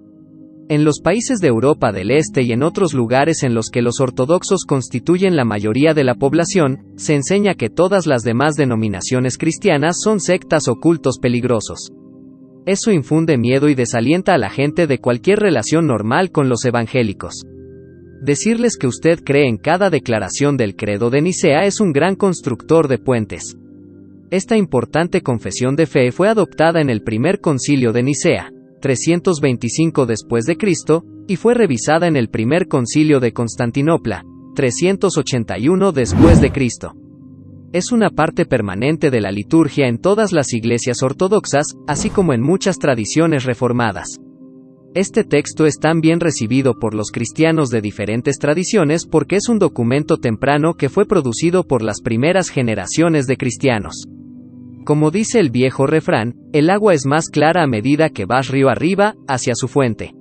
En los países de Europa del Este y en otros lugares en los que los ortodoxos constituyen la mayoría de la población, se enseña que todas las demás denominaciones cristianas son sectas o cultos peligrosos. Eso infunde miedo y desalienta a la gente de cualquier relación normal con los evangélicos. Decirles que usted cree en cada declaración del credo de Nicea es un gran constructor de puentes. Esta importante confesión de fe fue adoptada en el primer concilio de Nicea, 325 después de Cristo, y fue revisada en el primer concilio de Constantinopla, 381 después de Cristo. Es una parte permanente de la liturgia en todas las iglesias ortodoxas, así como en muchas tradiciones reformadas. Este texto es tan bien recibido por los cristianos de diferentes tradiciones porque es un documento temprano que fue producido por las primeras generaciones de cristianos. Como dice el viejo refrán, el agua es más clara a medida que vas río arriba, hacia su fuente.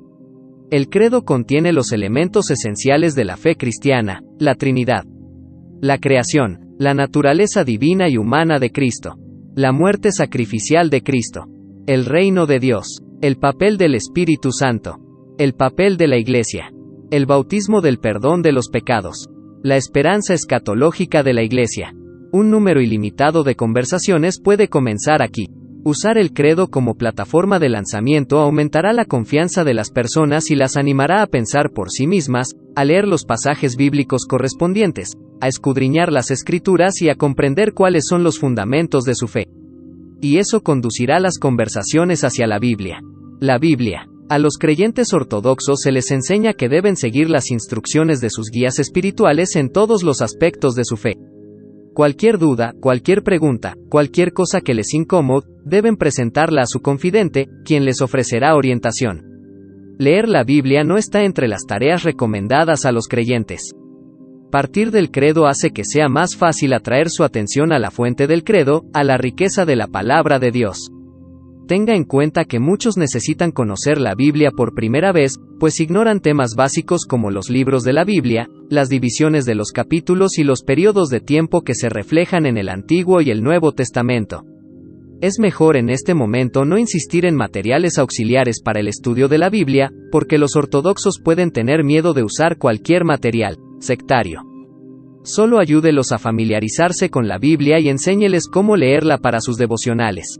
El credo contiene los elementos esenciales de la fe cristiana, la Trinidad, la creación, la naturaleza divina y humana de Cristo, la muerte sacrificial de Cristo, el reino de Dios, el papel del Espíritu Santo, el papel de la Iglesia, el bautismo del perdón de los pecados, la esperanza escatológica de la Iglesia. Un número ilimitado de conversaciones puede comenzar aquí. Usar el credo como plataforma de lanzamiento aumentará la confianza de las personas y las animará a pensar por sí mismas, a leer los pasajes bíblicos correspondientes, a escudriñar las escrituras y a comprender cuáles son los fundamentos de su fe. Y eso conducirá las conversaciones hacia la Biblia. La Biblia. A los creyentes ortodoxos se les enseña que deben seguir las instrucciones de sus guías espirituales en todos los aspectos de su fe. Cualquier duda, cualquier pregunta, cualquier cosa que les incomode, deben presentarla a su confidente, quien les ofrecerá orientación. Leer la Biblia no está entre las tareas recomendadas a los creyentes. Partir del credo hace que sea más fácil atraer su atención a la fuente del credo, a la riqueza de la palabra de Dios. Tenga en cuenta que muchos necesitan conocer la Biblia por primera vez, pues ignoran temas básicos como los libros de la Biblia, las divisiones de los capítulos y los periodos de tiempo que se reflejan en el Antiguo y el Nuevo Testamento. Es mejor en este momento no insistir en materiales auxiliares para el estudio de la Biblia, porque los ortodoxos pueden tener miedo de usar cualquier material sectario. Solo ayúdelos a familiarizarse con la Biblia y enséñeles cómo leerla para sus devocionales.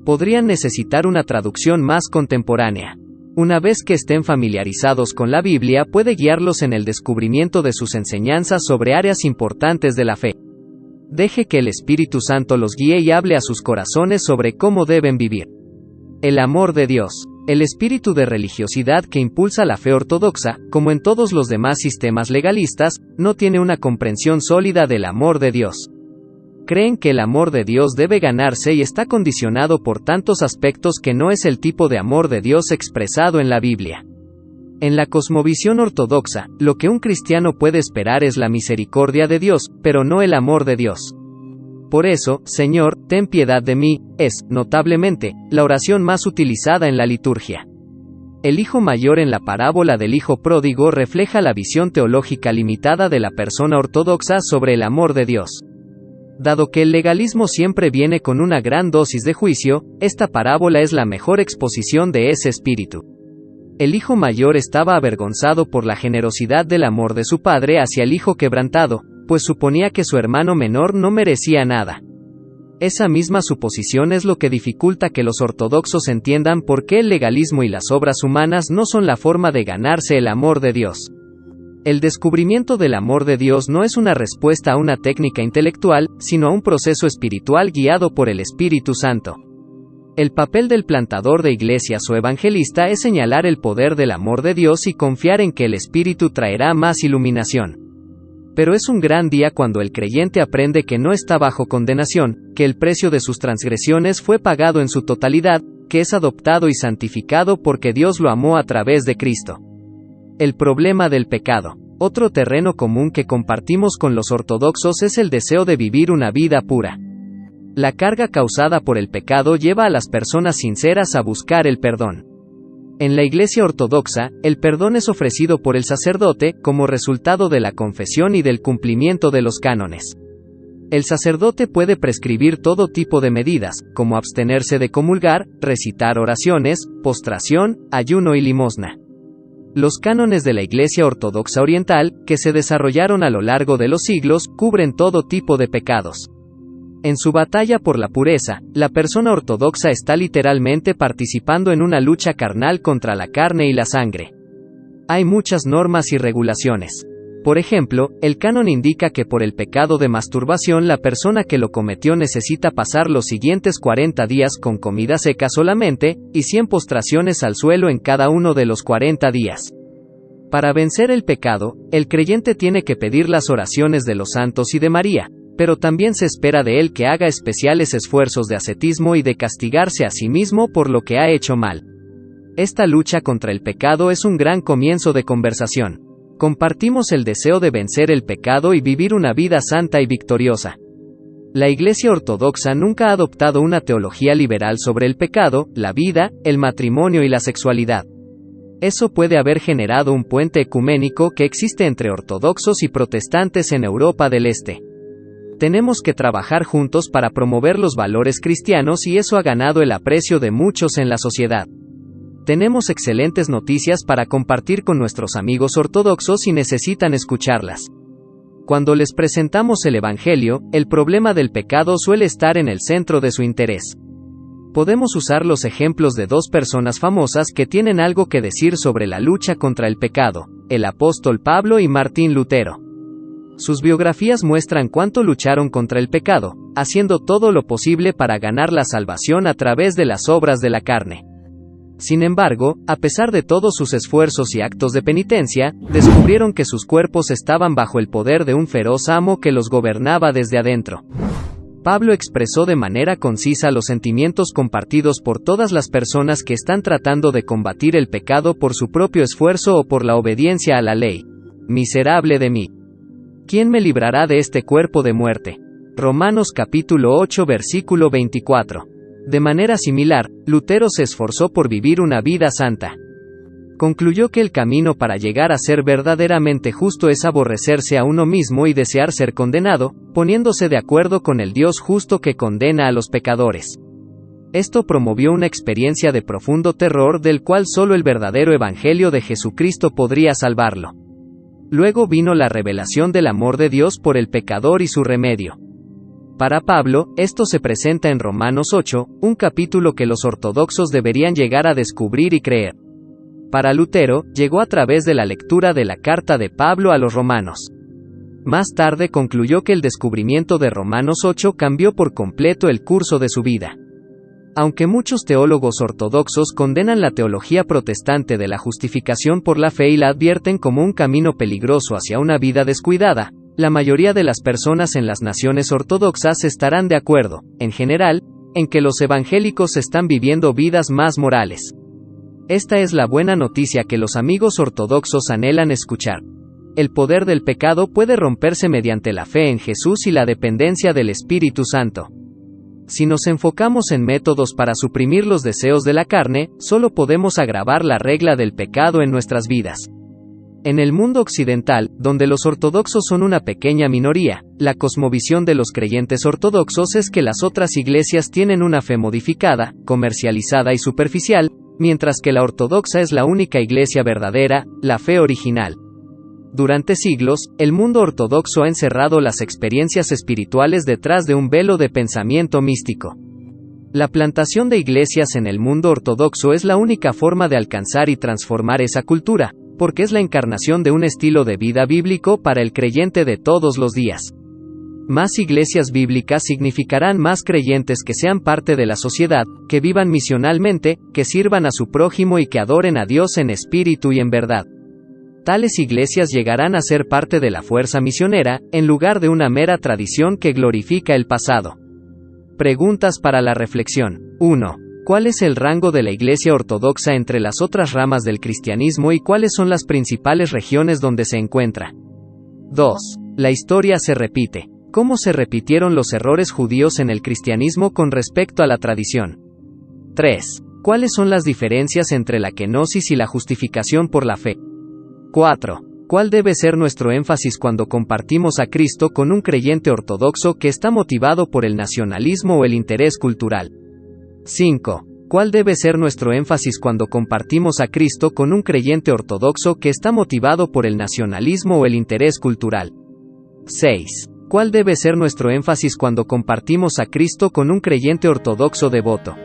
Podrían necesitar una traducción más contemporánea. Una vez que estén familiarizados con la Biblia, puede guiarlos en el descubrimiento de sus enseñanzas sobre áreas importantes de la fe. Deje que el Espíritu Santo los guíe y hable a sus corazones sobre cómo deben vivir. El amor de Dios. El espíritu de religiosidad que impulsa la fe ortodoxa, como en todos los demás sistemas legalistas, no tiene una comprensión sólida del amor de Dios. Creen que el amor de Dios debe ganarse y está condicionado por tantos aspectos que no es el tipo de amor de Dios expresado en la Biblia. En la cosmovisión ortodoxa, lo que un cristiano puede esperar es la misericordia de Dios, pero no el amor de Dios. Por eso, Señor, ten piedad de mí, es, notablemente, la oración más utilizada en la liturgia. El hijo mayor en la parábola del hijo pródigo refleja la visión teológica limitada de la persona ortodoxa sobre el amor de Dios. Dado que el legalismo siempre viene con una gran dosis de juicio, esta parábola es la mejor exposición de ese espíritu. El hijo mayor estaba avergonzado por la generosidad del amor de su padre hacia el hijo quebrantado, pues suponía que su hermano menor no merecía nada. Esa misma suposición es lo que dificulta que los ortodoxos entiendan por qué el legalismo y las obras humanas no son la forma de ganarse el amor de Dios. El descubrimiento del amor de Dios no es una respuesta a una técnica intelectual, sino a un proceso espiritual guiado por el Espíritu Santo. El papel del plantador de iglesias o evangelista es señalar el poder del amor de Dios y confiar en que el Espíritu traerá más iluminación. Pero es un gran día cuando el creyente aprende que no está bajo condenación, que el precio de sus transgresiones fue pagado en su totalidad, que es adoptado y santificado porque Dios lo amó a través de Cristo. El problema del pecado. Otro terreno común que compartimos con los ortodoxos es el deseo de vivir una vida pura. La carga causada por el pecado lleva a las personas sinceras a buscar el perdón. En la Iglesia ortodoxa, el perdón es ofrecido por el sacerdote, como resultado de la confesión y del cumplimiento de los cánones. El sacerdote puede prescribir todo tipo de medidas, como abstenerse de comulgar, recitar oraciones, postración, ayuno y limosna. Los cánones de la Iglesia Ortodoxa Oriental, que se desarrollaron a lo largo de los siglos, cubren todo tipo de pecados. En su batalla por la pureza, la persona ortodoxa está literalmente participando en una lucha carnal contra la carne y la sangre. Hay muchas normas y regulaciones. Por ejemplo, el canon indica que por el pecado de masturbación la persona que lo cometió necesita pasar los siguientes 40 días con comida seca solamente, y 100 postraciones al suelo en cada uno de los 40 días. Para vencer el pecado, el creyente tiene que pedir las oraciones de los santos y de María, pero también se espera de él que haga especiales esfuerzos de ascetismo y de castigarse a sí mismo por lo que ha hecho mal. Esta lucha contra el pecado es un gran comienzo de conversación. Compartimos el deseo de vencer el pecado y vivir una vida santa y victoriosa. La Iglesia Ortodoxa nunca ha adoptado una teología liberal sobre el pecado, la vida, el matrimonio y la sexualidad. Eso puede haber generado un puente ecuménico que existe entre ortodoxos y protestantes en Europa del Este. Tenemos que trabajar juntos para promover los valores cristianos y eso ha ganado el aprecio de muchos en la sociedad. Tenemos excelentes noticias para compartir con nuestros amigos ortodoxos y necesitan escucharlas. Cuando les presentamos el Evangelio, el problema del pecado suele estar en el centro de su interés. Podemos usar los ejemplos de dos personas famosas que tienen algo que decir sobre la lucha contra el pecado, el apóstol Pablo y Martín Lutero. Sus biografías muestran cuánto lucharon contra el pecado, haciendo todo lo posible para ganar la salvación a través de las obras de la carne. Sin embargo, a pesar de todos sus esfuerzos y actos de penitencia, descubrieron que sus cuerpos estaban bajo el poder de un feroz amo que los gobernaba desde adentro. Pablo expresó de manera concisa los sentimientos compartidos por todas las personas que están tratando de combatir el pecado por su propio esfuerzo o por la obediencia a la ley. Miserable de mí. ¿Quién me librará de este cuerpo de muerte? Romanos capítulo 8 versículo 24. De manera similar, Lutero se esforzó por vivir una vida santa. Concluyó que el camino para llegar a ser verdaderamente justo es aborrecerse a uno mismo y desear ser condenado, poniéndose de acuerdo con el Dios justo que condena a los pecadores. Esto promovió una experiencia de profundo terror del cual solo el verdadero Evangelio de Jesucristo podría salvarlo. Luego vino la revelación del amor de Dios por el pecador y su remedio. Para Pablo, esto se presenta en Romanos 8, un capítulo que los ortodoxos deberían llegar a descubrir y creer. Para Lutero, llegó a través de la lectura de la carta de Pablo a los romanos. Más tarde concluyó que el descubrimiento de Romanos 8 cambió por completo el curso de su vida. Aunque muchos teólogos ortodoxos condenan la teología protestante de la justificación por la fe y la advierten como un camino peligroso hacia una vida descuidada, la mayoría de las personas en las naciones ortodoxas estarán de acuerdo, en general, en que los evangélicos están viviendo vidas más morales. Esta es la buena noticia que los amigos ortodoxos anhelan escuchar. El poder del pecado puede romperse mediante la fe en Jesús y la dependencia del Espíritu Santo. Si nos enfocamos en métodos para suprimir los deseos de la carne, solo podemos agravar la regla del pecado en nuestras vidas. En el mundo occidental, donde los ortodoxos son una pequeña minoría, la cosmovisión de los creyentes ortodoxos es que las otras iglesias tienen una fe modificada, comercializada y superficial, mientras que la ortodoxa es la única iglesia verdadera, la fe original. Durante siglos, el mundo ortodoxo ha encerrado las experiencias espirituales detrás de un velo de pensamiento místico. La plantación de iglesias en el mundo ortodoxo es la única forma de alcanzar y transformar esa cultura, porque es la encarnación de un estilo de vida bíblico para el creyente de todos los días. Más iglesias bíblicas significarán más creyentes que sean parte de la sociedad, que vivan misionalmente, que sirvan a su prójimo y que adoren a Dios en espíritu y en verdad. Tales iglesias llegarán a ser parte de la fuerza misionera, en lugar de una mera tradición que glorifica el pasado. Preguntas para la reflexión. 1. ¿Cuál es el rango de la Iglesia Ortodoxa entre las otras ramas del cristianismo y cuáles son las principales regiones donde se encuentra? 2. La historia se repite. ¿Cómo se repitieron los errores judíos en el cristianismo con respecto a la tradición? 3. ¿Cuáles son las diferencias entre la kenosis y la justificación por la fe? 4. ¿Cuál debe ser nuestro énfasis cuando compartimos a Cristo con un creyente ortodoxo que está motivado por el nacionalismo o el interés cultural? 5. ¿Cuál debe ser nuestro énfasis cuando compartimos a Cristo con un creyente ortodoxo que está motivado por el nacionalismo o el interés cultural? 6. ¿Cuál debe ser nuestro énfasis cuando compartimos a Cristo con un creyente ortodoxo devoto?